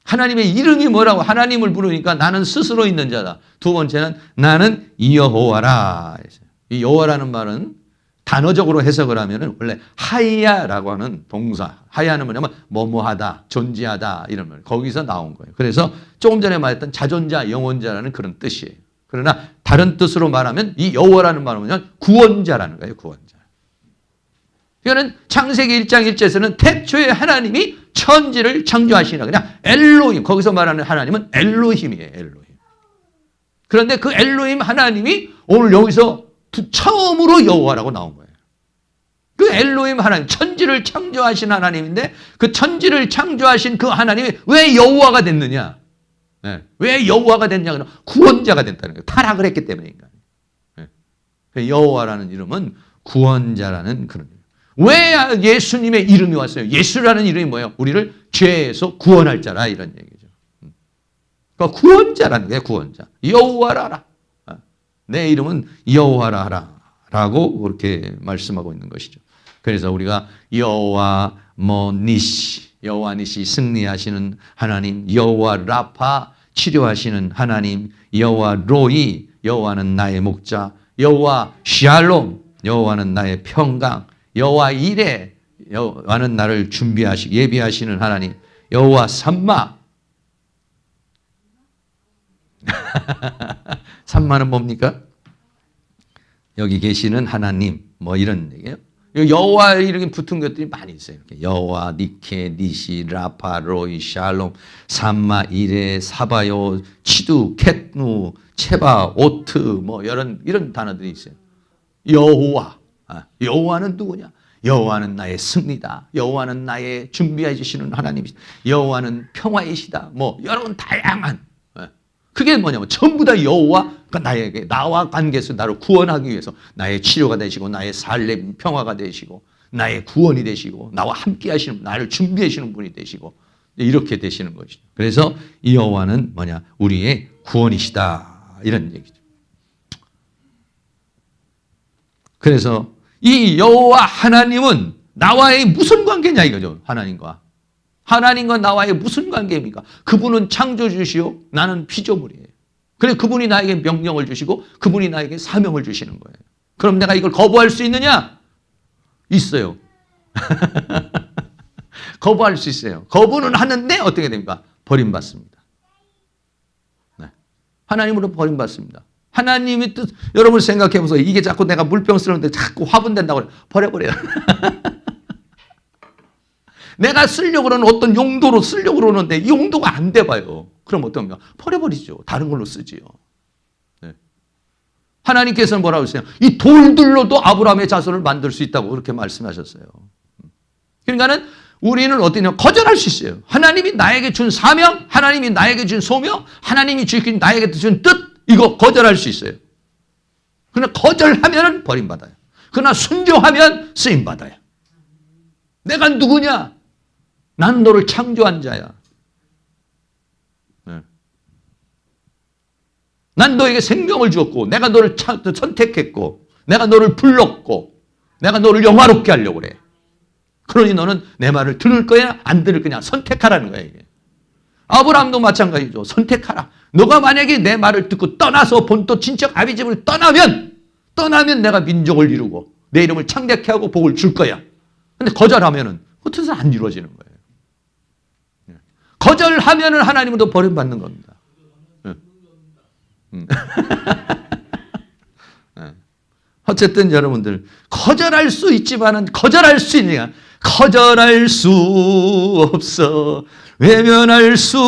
하나님의 이름이 뭐라고? 하나님을 부르니까 나는 스스로 있는 자다. 두 번째는 나는 여호와라. 이 여호와라는 말은 단어적으로 해석을 하면은 원래 하야라고 하는 동사. 하야는 뭐냐면 뭐뭐하다, 존재하다 이런 말. 거기서 나온 거예요. 그래서 조금 전에 말했던 자존자, 영원자라는 그런 뜻이에요. 그러나 다른 뜻으로 말하면 이 여호와라는 말은 뭐냐면 구원자라는 거예요. 구원자. 이거는 창세기 1장 1절에서는 태초에 하나님이 천지를 창조하시나 그냥 엘로힘, 거기서 말하는 하나님은 엘로힘이에요. 엘로힘. 그런데 그 엘로힘 하나님이 오늘 여기서 처음으로 여호와라고 나온 거예요. 그 엘로힘 하나님, 천지를 창조하신 하나님인데 그 천지를 창조하신 그 하나님이 왜 여호와가 됐느냐? 네. 왜 여호와가 됐냐? 그러면 구원자가 됐다는 거예요. 타락을 했기 때문인가. 네. 여호와라는 이름은 구원자라는 그런 이름. 왜 예수님의 이름이 왔어요? 예수라는 이름이 뭐예요? 우리를 죄에서 구원할 자라 이런 얘기죠. 그러니까 구원자라는 게 구원자. 여호와라 하라. 내 이름은 여호와라 하라 라고 그렇게 말씀하고 있는 것이죠. 그래서 우리가 여호와 니시, 여호와 니시 승리하시는 하나님, 여호와 라파 치료하시는 하나님, 여호와 로이, 여호와는 나의 목자, 여호와 샬롬, 여호와는 나의 평강, 여호와 이레, 여호와는 나를 예비하시는 하나님, 여호와 삼마. 삼마는 뭡니까? 여기 계시는 하나님, 뭐 이런 얘기예요. 여호와 이렇게 붙은 것들이 많이 있어요. 여호와, 니케, 니시, 라파, 로이, 샬롬, 삼마, 이레, 사바요, 치두, 켓누, 체바, 오트, 뭐 이런 단어들이 있어요. 여호와. 여호와는 누구냐? 여호와는 나의 승리다. 여호와는 나의 준비해 주시는 하나님이시다. 여호와는 평화이시다. 뭐 여러분 다양한. 그게 뭐냐면 전부 다 여호와가 나와 관계에서 나를 구원하기 위해서 나의 치료가 되시고 나의 살렘 평화가 되시고 나의 구원이 되시고 나와 함께 하시는 나를 준비해 주시는 분이 되시고 이렇게 되시는 것이죠. 그래서 이 여호와는 뭐냐? 우리의 구원이시다. 이런 얘기죠. 그래서 이 여호와 하나님은 나와의 무슨 관계냐 이거죠. 하나님과 나와의 무슨 관계입니까? 그분은 창조주시오. 나는 피조물이에요. 그래서 그분이 나에게 명령을 주시고 그분이 나에게 사명을 주시는 거예요. 그럼 내가 이걸 거부할 수 있느냐? 있어요. 거부할 수 있어요. 거부는 하는데 어떻게 됩니까? 버림받습니다. 네. 하나님으로 버림받습니다. 하나님의 뜻, 여러분 생각해 보세요. 이게 자꾸 내가 물병스러운데 자꾸 화분된다고 그래. 버려버려요. 내가 쓰려고 그러는 어떤 용도로 쓰려고 그러는데 이 용도가 안 돼 봐요. 그럼 어떡합니까? 버려버리죠. 다른 걸로 쓰지요. 네. 하나님께서는 뭐라고 했어요? 이 돌들로도 아브라함의 자손을 만들 수 있다고 그렇게 말씀하셨어요. 그러니까는 우리는 어떠냐? 거절할 수 있어요. 하나님이 나에게 준 사명, 하나님이 나에게 준 소명, 하나님이 주신 나에게 준 뜻, 이거 거절할 수 있어요. 그러나 거절하면 버림받아요. 그러나 순종하면 쓰임받아요. 내가 누구냐? 난 너를 창조한 자야. 네. 난 너에게 생명을 주었고 내가 너를 선택했고 내가 너를 불렀고 내가 너를 영화롭게 하려고 그래. 그러니 너는 내 말을 들을 거야? 안 들을 거냐? 선택하라는 거야. 이게. 아브라함도 마찬가지죠. 선택하라. 너가 만약에 내 말을 듣고 떠나서 본토 친척 아비집을 떠나면 내가 민족을 이루고 내 이름을 창대케 하고 복을 줄 거야. 근데 거절하면은 어떻게 해서 안 이루어지는 거예요. 거절하면은 하나님도 버림받는 겁니다. 어쨌든 여러분들 거절할 수 있지만은 거절할 수 있느냐? 거절할 수 없어. 외면할 수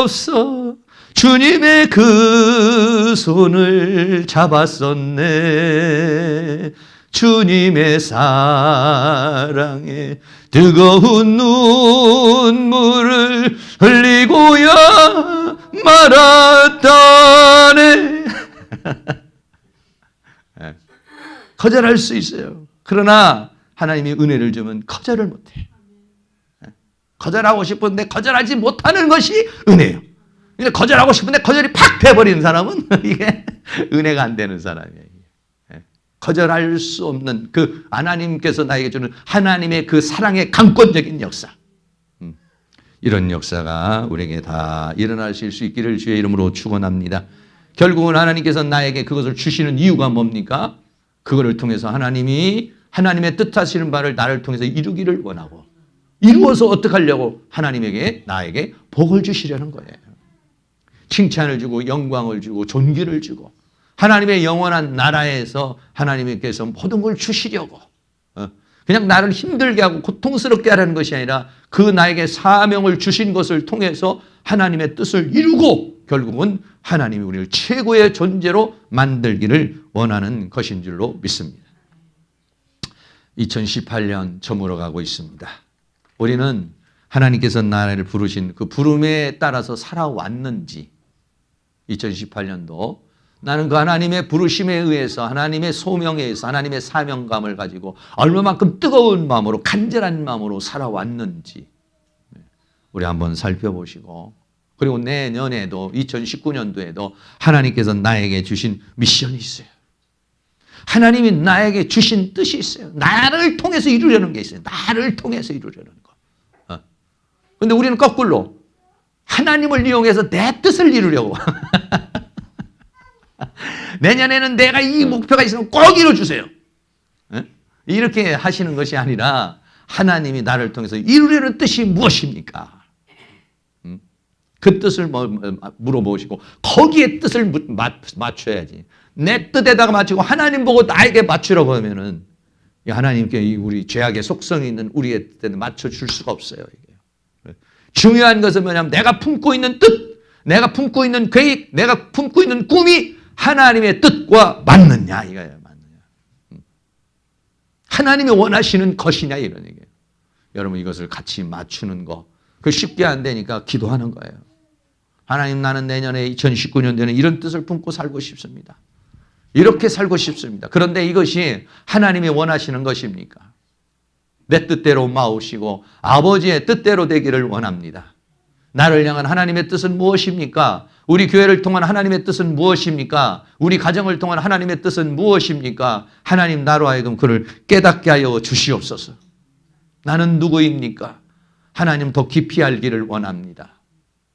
없어. 주님의 그 손을 잡았었네. 주님의 사랑에 뜨거운 눈물을 흘리고야 말았다. 해. 거절할 수 있어요. 그러나 하나님이 은혜를 주면 거절을 못해요. 거절하고 싶은데 거절하지 못하는 것이 은혜예요. 근데 거절하고 싶은데 거절이 팍 돼버리는 사람은 이게 은혜가 안 되는 사람이에요. 거절할 수 없는 그 하나님께서 나에게 주는 하나님의 그 사랑의 강권적인 역사. 이런 역사가 우리에게 다 일어나실 수 있기를 주의 이름으로 축원합니다. 결국은 하나님께서 나에게 그것을 주시는 이유가 뭡니까? 그거를 통해서 하나님이 하나님의 뜻하시는 바를 나를 통해서 이루기를 원하고, 이루어서 어떻게 하려고? 하나님에게 나에게 복을 주시려는 거예요. 칭찬을 주고 영광을 주고 존귀를 주고 하나님의 영원한 나라에서 하나님께서 모든 걸 주시려고, 그냥 나를 힘들게 하고 고통스럽게 하라는 것이 아니라 그 나에게 사명을 주신 것을 통해서 하나님의 뜻을 이루고 결국은 하나님이 우리를 최고의 존재로 만들기를 원하는 것인 줄로 믿습니다. 2018년 저물어가고 있습니다. 우리는 하나님께서 나를 부르신 그 부름에 따라서 살아왔는지, 2018년도 나는 그 하나님의 부르심에 의해서 하나님의 소명에 의해서 하나님의 사명감을 가지고 얼마만큼 뜨거운 마음으로 간절한 마음으로 살아왔는지 우리 한번 살펴보시고, 그리고 내년에도 2019년도에도 하나님께서 나에게 주신 미션이 있어요. 하나님이 나에게 주신 뜻이 있어요. 나를 통해서 이루려는 게 있어요. 나를 통해서 이루려는 거. 그런데 우리는 거꾸로 하나님을 이용해서 내 뜻을 이루려고 내년에는 내가 이 목표가 있으면 꼭 이루어주세요. 이렇게 하시는 것이 아니라 하나님이 나를 통해서 이루려는 뜻이 무엇입니까? 그 뜻을 물어보시고 거기에 뜻을 맞춰야지. 내 뜻에다가 맞추고 하나님 보고 나에게 맞추라고 하면은 하나님께 우리 죄악의 속성이 있는 우리의 뜻에 맞춰줄 수가 없어요. 이게. 중요한 것은 뭐냐면 내가 품고 있는 뜻, 내가 품고 있는 계획, 내가 품고 있는 꿈이 하나님의 뜻과 맞느냐 이거예요. 맞느냐. 하나님이 원하시는 것이냐 이런 얘기예요. 여러분 이것을 같이 맞추는 거 그 쉽게 안 되니까 기도하는 거예요. 하나님 나는 내년에 2019년도에는 이런 뜻을 품고 살고 싶습니다. 이렇게 살고 싶습니다. 그런데 이것이 하나님이 원하시는 것입니까? 내 뜻대로 마우시고 아버지의 뜻대로 되기를 원합니다. 나를 향한 하나님의 뜻은 무엇입니까? 우리 교회를 통한 하나님의 뜻은 무엇입니까? 우리 가정을 통한 하나님의 뜻은 무엇입니까? 하나님 나로 하여금 그를 깨닫게 하여 주시옵소서. 나는 누구입니까? 하나님 더 깊이 알기를 원합니다.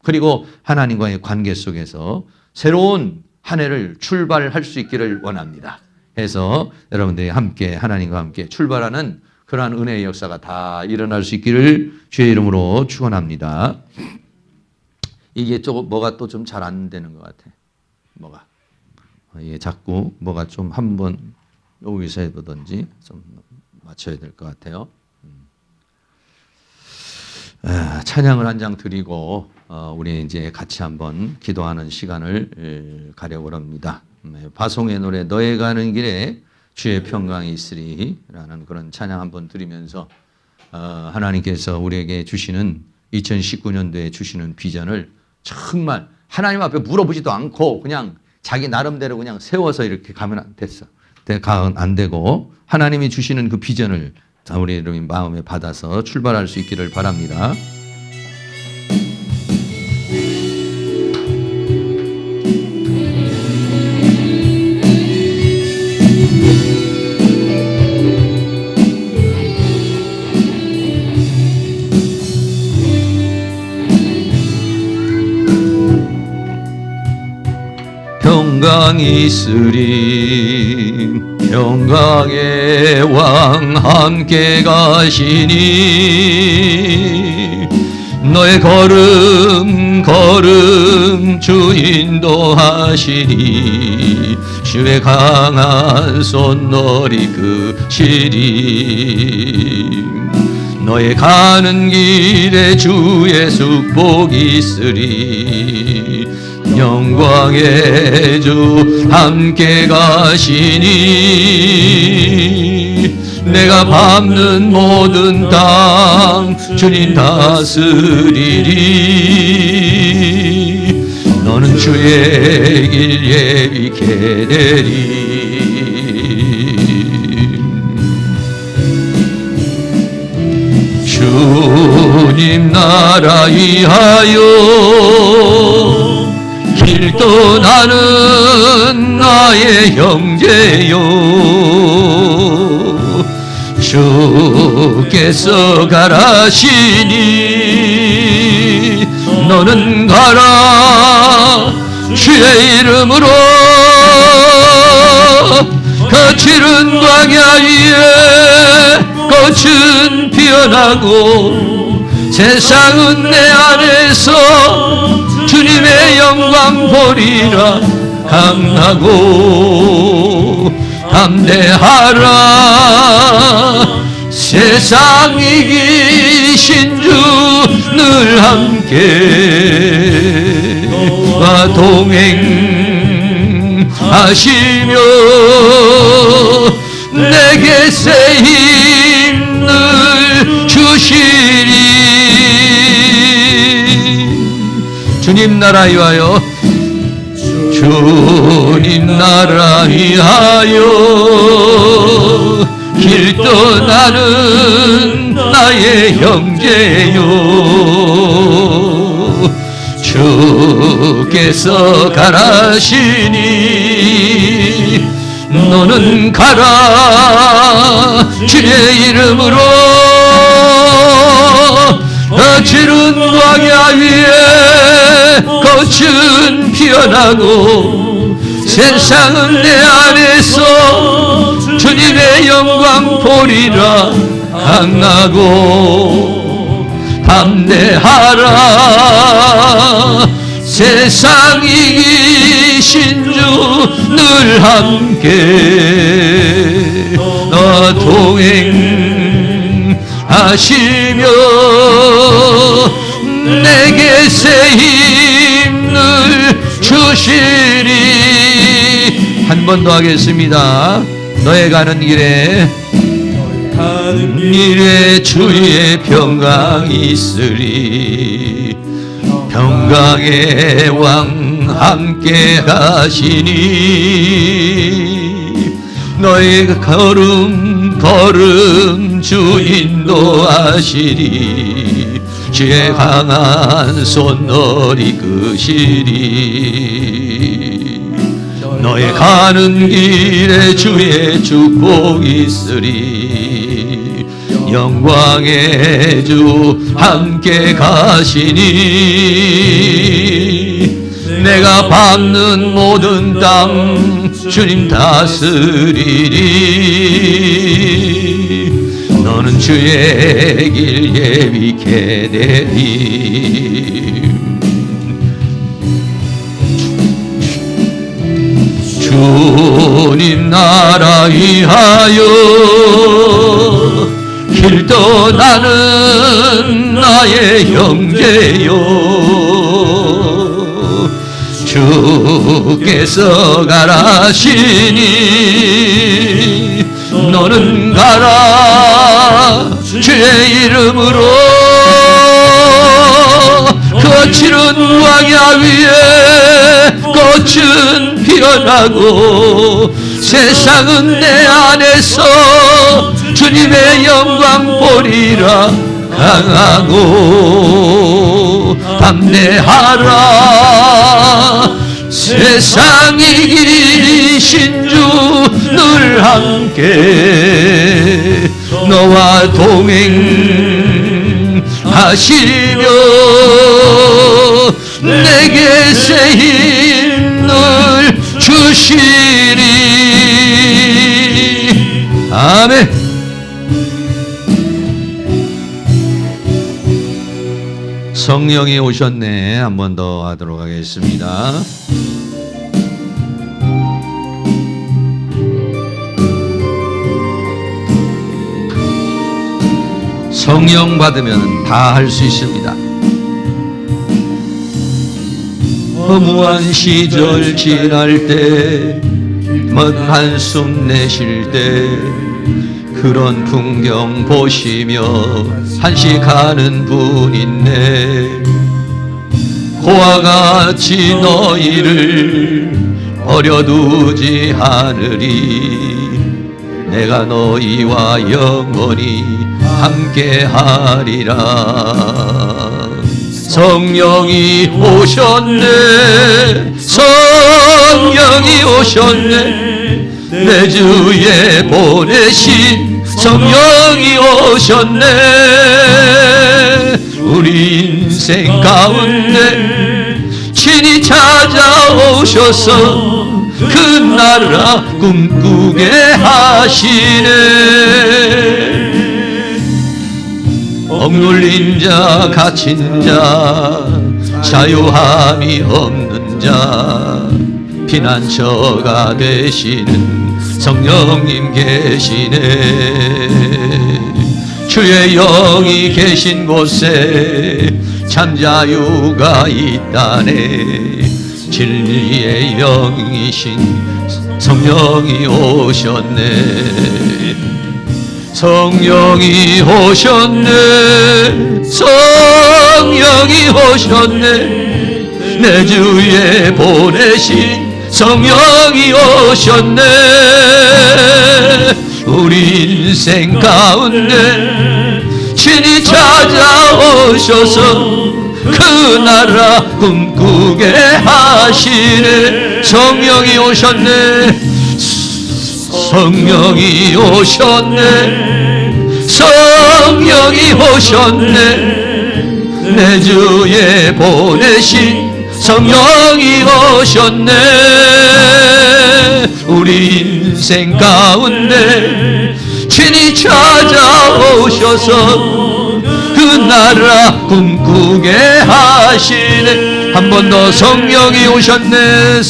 그리고 하나님과의 관계 속에서 새로운 한 해를 출발할 수 있기를 원합니다. 해서 여러분들이 함께 하나님과 함께 출발하는 그러한 은혜의 역사가 다 일어날 수 있기를 주의 이름으로 축원합니다. 이게 조금 뭐가 또 좀 잘 안 되는 것 같아. 뭐가 이게 자꾸 뭐가 좀 한번 여기서 해보든지 좀 맞춰야 될 것 같아요. 찬양을 한 장 드리고 우리 이제 같이 한번 기도하는 시간을 가려고 합니다. 바송의 노래 너의 가는 길에 주의 평강이 있으리라는 그런 찬양 한번 드리면서 하나님께서 우리에게 주시는 2019년도에 주시는 비전을 정말 하나님 앞에 물어보지도 않고 그냥 자기 나름대로 그냥 세워서 이렇게 가면 안 됐어. 안 되고 하나님이 주시는 그 비전을 우리 여러분 마음에 받아서 출발할 수 있기를 바랍니다. 평강이 있으리 평강의 왕 함께 가시니 너의 걸음 주 인도하시니 주의 강한 손 너리 그시리 너의 가는 길에 주의 축복이 있으리 영광의 주 함께 가시니 내가 밟는 모든 땅 주님 다스리리 너는 너는 주의 길 예비케 되리. 주님 나라 위하여 길 떠나는 나의 형제요, 주께서 가라시니 너는 가라. 주의 이름으로 거칠은 광야 위에 꽃은 피어나고 세상은 내 안에서 주님의 영광 보리라. 강하고 담대하라. 세상 이기신 주 늘 함께 와 동행하시며 내게 새 힘을 주시리. 주님 나라 위하여 주님 나라 위하여 길 떠나는 나의 형제요, 주께서 가라시니 너는 가라. 주의 이름으로 거칠은 광야 위에 꽃은 피어나고 세상은 내 안에서 주님의 영광 보리라. 강하고 담대하라. 세상 이기신 주 늘 함께 너와 동행하시며 내게 새 힘을 주시리. 한 번 더 하겠습니다. 너의 가는 길에 주의 평강이 있으리. 평강의 왕 함께 가시니 너의 걸음 주 인도하시리. 주의 강한 손 널 이끄시리. 너의 가는 길에 주의 축복이 있으리. 영광의 주 함께 가시니 내가 밟는 모든 땅 주님 다스리리. 너는 주의 길 예비케 되리. 주님 나라 위하여 길 떠나는 나의 형제요, 주께서 가라시니 너는 가라. 주의 이름으로 거칠은 광야 위에 꽃은 피어나고 세상은 내 안에서 주님의 영광 보리라. 강하고 담대하라. 세상 이기신 주 늘 함께 너와 동행하시며 내게 새 힘을 주시리. 아멘. 성령이 오셨네. 한 번 더 하도록 하겠습니다. 성령 받으면 다 할 수 있습니다. 허무한 시절 지날 때, 먼 한숨 내쉴 때, 그런 풍경 보시며 한식하는 분 있네. 고와 같이 너희를 버려두지 않으리. 내가 너희와 영원히 함께하리라. 성령이 오셨네, 성령이 오셨네, 내 주에 보내신 성령이 오셨네. 우리 인생 가운데 친히 찾아오셔서 그 나라 꿈꾸게 하시네. 억눌린 자, 갇힌 자, 자유함이 없는 자, 피난처가 되시는 성령님 계시네. 주의 영이 계신 곳에 참 자유가 있다네. 진리의 영이신 성령이 오셨네. 성령이 오셨네, 성령이 오셨네, 내 주에 보내신 성령이 오셨네. 우리 인생 가운데 친히 찾아오셔서 그 나라 꿈꾸게 하시네. 성령이 오셨네, 성령이 오셨네, 성령이 오셨네, 내 주에 보내신 성령이 오셨네. 우리 인생 가운데 친히 찾아오셔서 그 나라 꿈꾸게 하시네. 한 번 더 성령이 오셨네,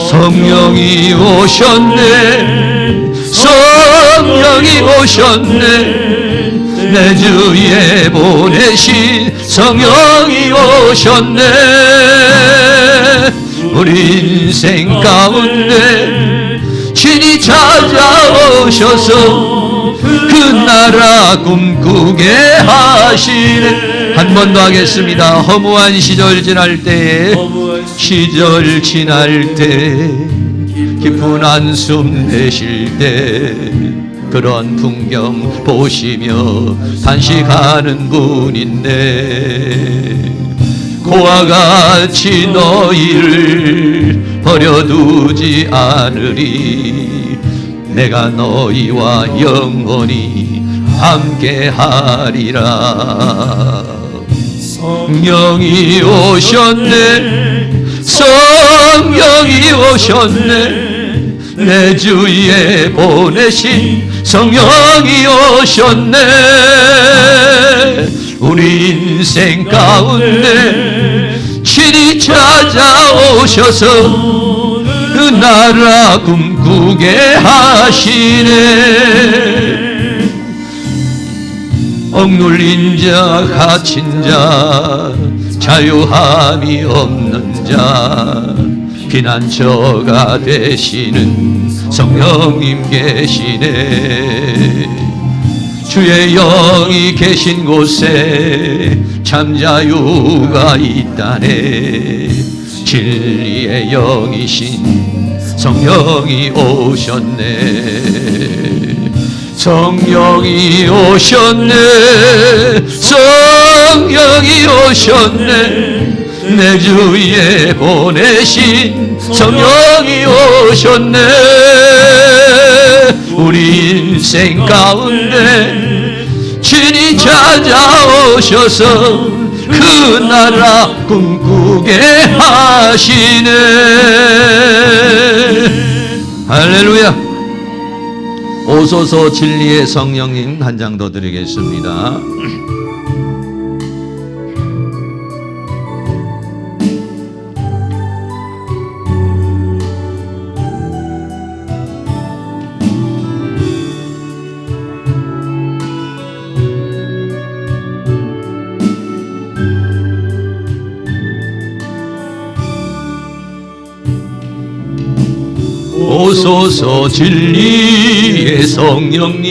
성령이 오셨네, 성령이 오셨네, 내 주에 보내신 성령이 오셨네. 우리 인생 가운데 친히 찾아오셔서 그 나라 꿈꾸게 하시네. 한 번 더 하겠습니다. 허무한 시절 지날 때에, 시절 지날 때, 깊은 한숨 내쉴 때, 그런 풍경 보시며 단식하는 분인데, 고와 같이 너희를 버려두지 않으리. 내가 너희와 영원히 함께하리라. 성령이 오셨네, 성령이 오셨네, 내 주에 보내신 성령이 오셨네. 우리 인생 가운데 친히 찾아오셔서 그 나라 꿈꾸게 하시네. 억눌린 자, 갇힌 자, 자유함이 없는 자, 피난처가 되시는 성령님 계시네. 주의 영이 계신 곳에 참 자유가 있다네. 진리의 영이신 성령이 오셨네. 성령이 오셨네, 성령이 오셨네, 내 주에 보내신 성령이 오셨네. 우리 인생 가운데 친히 찾아오셔서 그 나라 꿈꾸게 하시네. 할렐루야. 오소서 진리의 성령님 한 장 더 드리겠습니다. 오소서 진리의 성령님,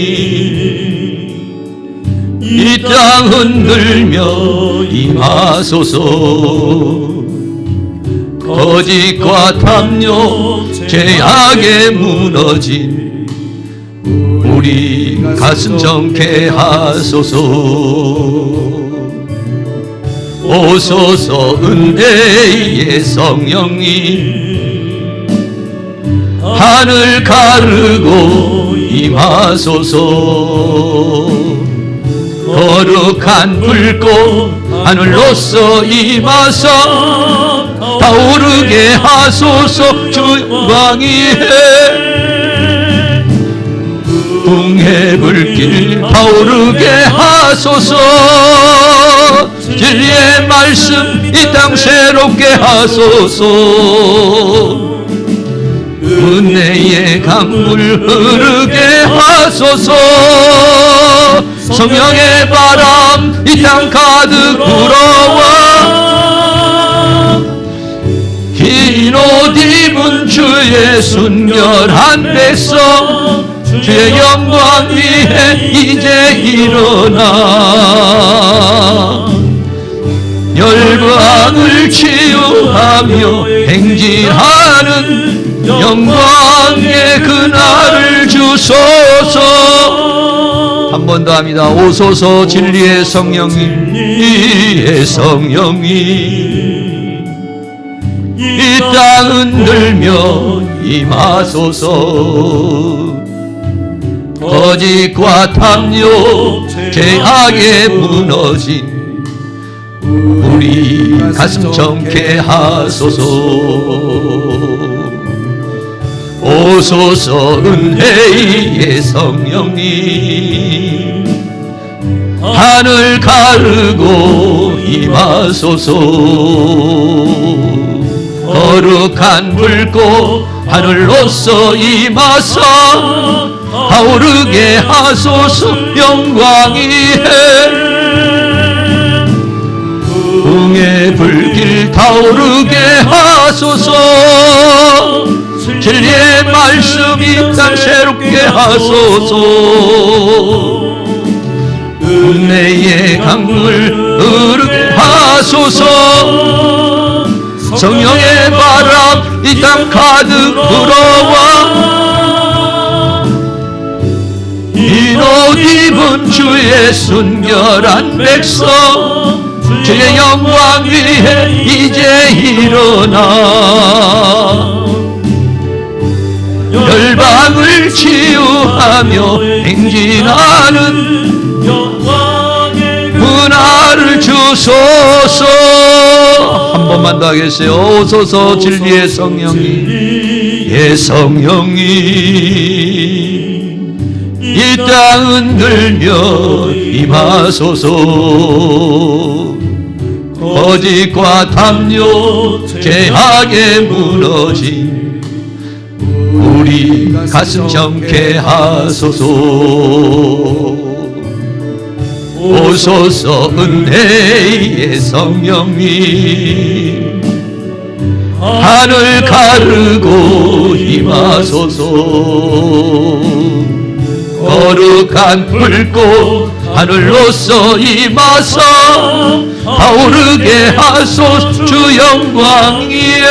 이 땅 흔들며 임하소서. 거짓과 탐욕 죄악에 무너진 우리 가슴 정케 하소서. 오소서 은혜의 성령님 하늘 가르고 임하소서. 거룩한 불꽃 하늘로서 임하사 타오르게 하소서. 주 영광이해 붕의 불길 타오르게 하소서. 진리의 말씀 이 땅 새롭게 하소서. 은혜의 강물 흐르게 하소서. 성령의 바람 이 땅 가득 불어와 흰 옷 입은 주의 순결한 백성 주의 영광 위에 이제 일어나 열방을 치유하며 행진하는 영광의 그날을 주소서. 한 번 더 합니다. 오소서 진리의 성령님 이의 성령님 이 땅 흔들며 임하소서. 거짓과 탐욕 죄악에 무너진 우리 가슴 정케 하소서. 오소서 은혜의 성령님 하늘 가르고 임하소서. 거룩한 불꽃 하늘로서 임하사 타오르게 하소서. 영광이해 붕의 불길 타오르게 하소서. 진리의 말씀 이 땅 새롭게 하소서. 은혜의 강물 흐르게 하소서. 성령의 바람 이 땅 가득 불어와 흰 옷 입은 주의 순결한 백성 주의 영광 위에 이제 일어나 열방을 치유하며 행진하는 영광의 그날을 주소서. 한 번만 더 하겠어요. 오소서 진리의 성령님 예 성령님 이 땅 흔들며 임하소서. 거짓과 탐욕 죄악에 무너진 우리 가슴 정케 하소서. 오소서 은혜의 성령님 하늘 가르고 임하소서. 거룩한 불꽃 하늘로서 임하사 타오르게 하소서. 주 영광 위에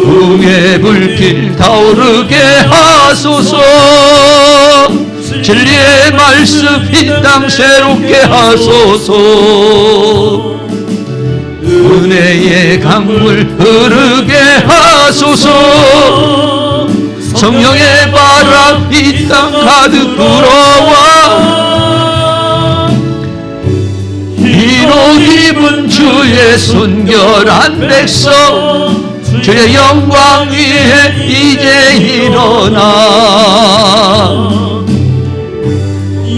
붕의 불길 타오르게 하소서. 진리의 말씀 이 땅 새롭게 하소서. 은혜의 강물 흐르게 하소서. 성령의 바람 이 땅 가득 불어와 흰 옷 입은 주의 순결한 백성 주의 영광 위에 이제 일어나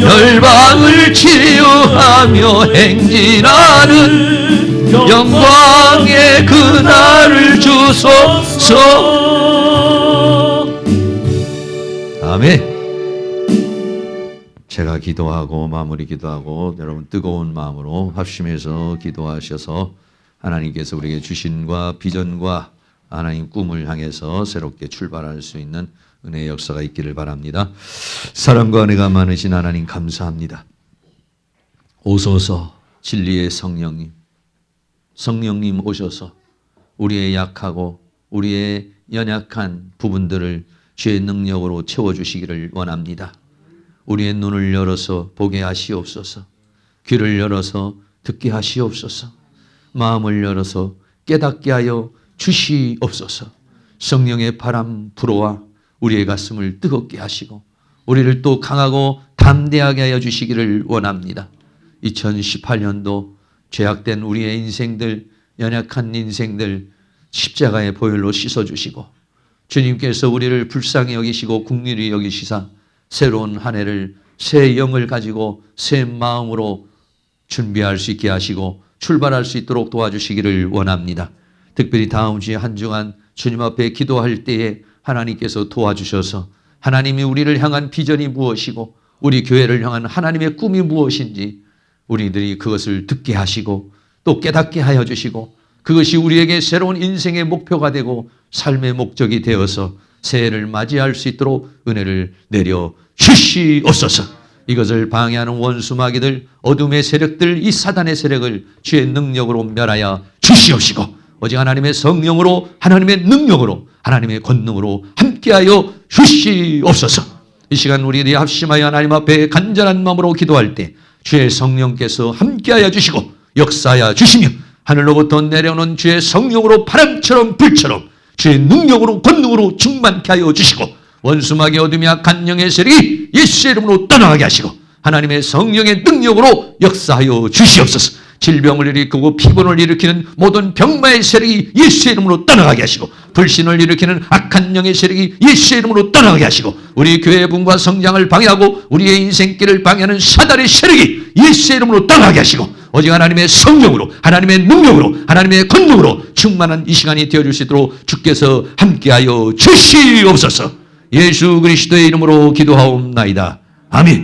열방을 치유하며 행진하는 영광의 그날을 주소서. 아멘. 제가 기도하고 마무리 기도하고 여러분 뜨거운 마음으로 합심해서 기도하셔서 하나님께서 우리에게 주신과 비전과 하나님 꿈을 향해서 새롭게 출발할 수 있는 은혜의 역사가 있기를 바랍니다. 사랑과 은혜가 많으신 하나님 감사합니다. 오소서 진리의 성령님 성령님 오셔서 우리의 약하고 우리의 연약한 부분들을 주의 능력으로 채워주시기를 원합니다. 우리의 눈을 열어서 보게 하시옵소서. 귀를 열어서 듣게 하시옵소서. 마음을 열어서 깨닫게 하여 주시옵소서. 성령의 바람 불어와 우리의 가슴을 뜨겁게 하시고 우리를 또 강하고 담대하게 하여 주시기를 원합니다. 2018년도 죄악된 우리의 인생들, 연약한 인생들 십자가의 보혈로 씻어주시고 주님께서 우리를 불쌍히 여기시고 긍휼히 여기시사 새로운 한 해를 새 영을 가지고 새 마음으로 준비할 수 있게 하시고 출발할 수 있도록 도와주시기를 원합니다. 특별히 다음 주에 한 주간 주님 앞에 기도할 때에 하나님께서 도와주셔서 하나님이 우리를 향한 비전이 무엇이고 우리 교회를 향한 하나님의 꿈이 무엇인지 우리들이 그것을 듣게 하시고 또 깨닫게 하여 주시고 그것이 우리에게 새로운 인생의 목표가 되고 삶의 목적이 되어서 새해를 맞이할 수 있도록 은혜를 내려 주시옵소서. 이것을 방해하는 원수 마귀들, 어둠의 세력들, 이 사단의 세력을 주의 능력으로 멸하여 주시옵시고 오직 하나님의 성령으로 하나님의 능력으로 하나님의 권능으로 함께하여 주시옵소서. 이 시간 우리들이 합심하여 하나님 앞에 간절한 마음으로 기도할 때 주의 성령께서 함께하여 주시고 역사하여 주시며 하늘로부터 내려오는 주의 성령으로 바람처럼 불처럼 주의 능력으로 권능으로 충만케 하여 주시고 원수마귀 어둠이 악한 영의 세력이 예수의 이름으로 떠나가게 하시고 하나님의 성령의 능력으로 역사하여 주시옵소서. 질병을 일으키고 피곤을 일으키는 모든 병마의 세력이 예수의 이름으로 떠나가게 하시고 불신을 일으키는 악한 영의 세력이 예수의 이름으로 떠나가게 하시고 우리 교회의 분과 성장을 방해하고 우리의 인생길을 방해하는 사단의 세력이 예수의 이름으로 떠나가게 하시고 오직 하나님의 성령으로 하나님의 능력으로 하나님의 권능으로 충만한 이 시간이 되어줄 수 있도록 주께서 함께하여 주시옵소서. 예수 그리스도의 이름으로 기도하옵나이다. 아멘.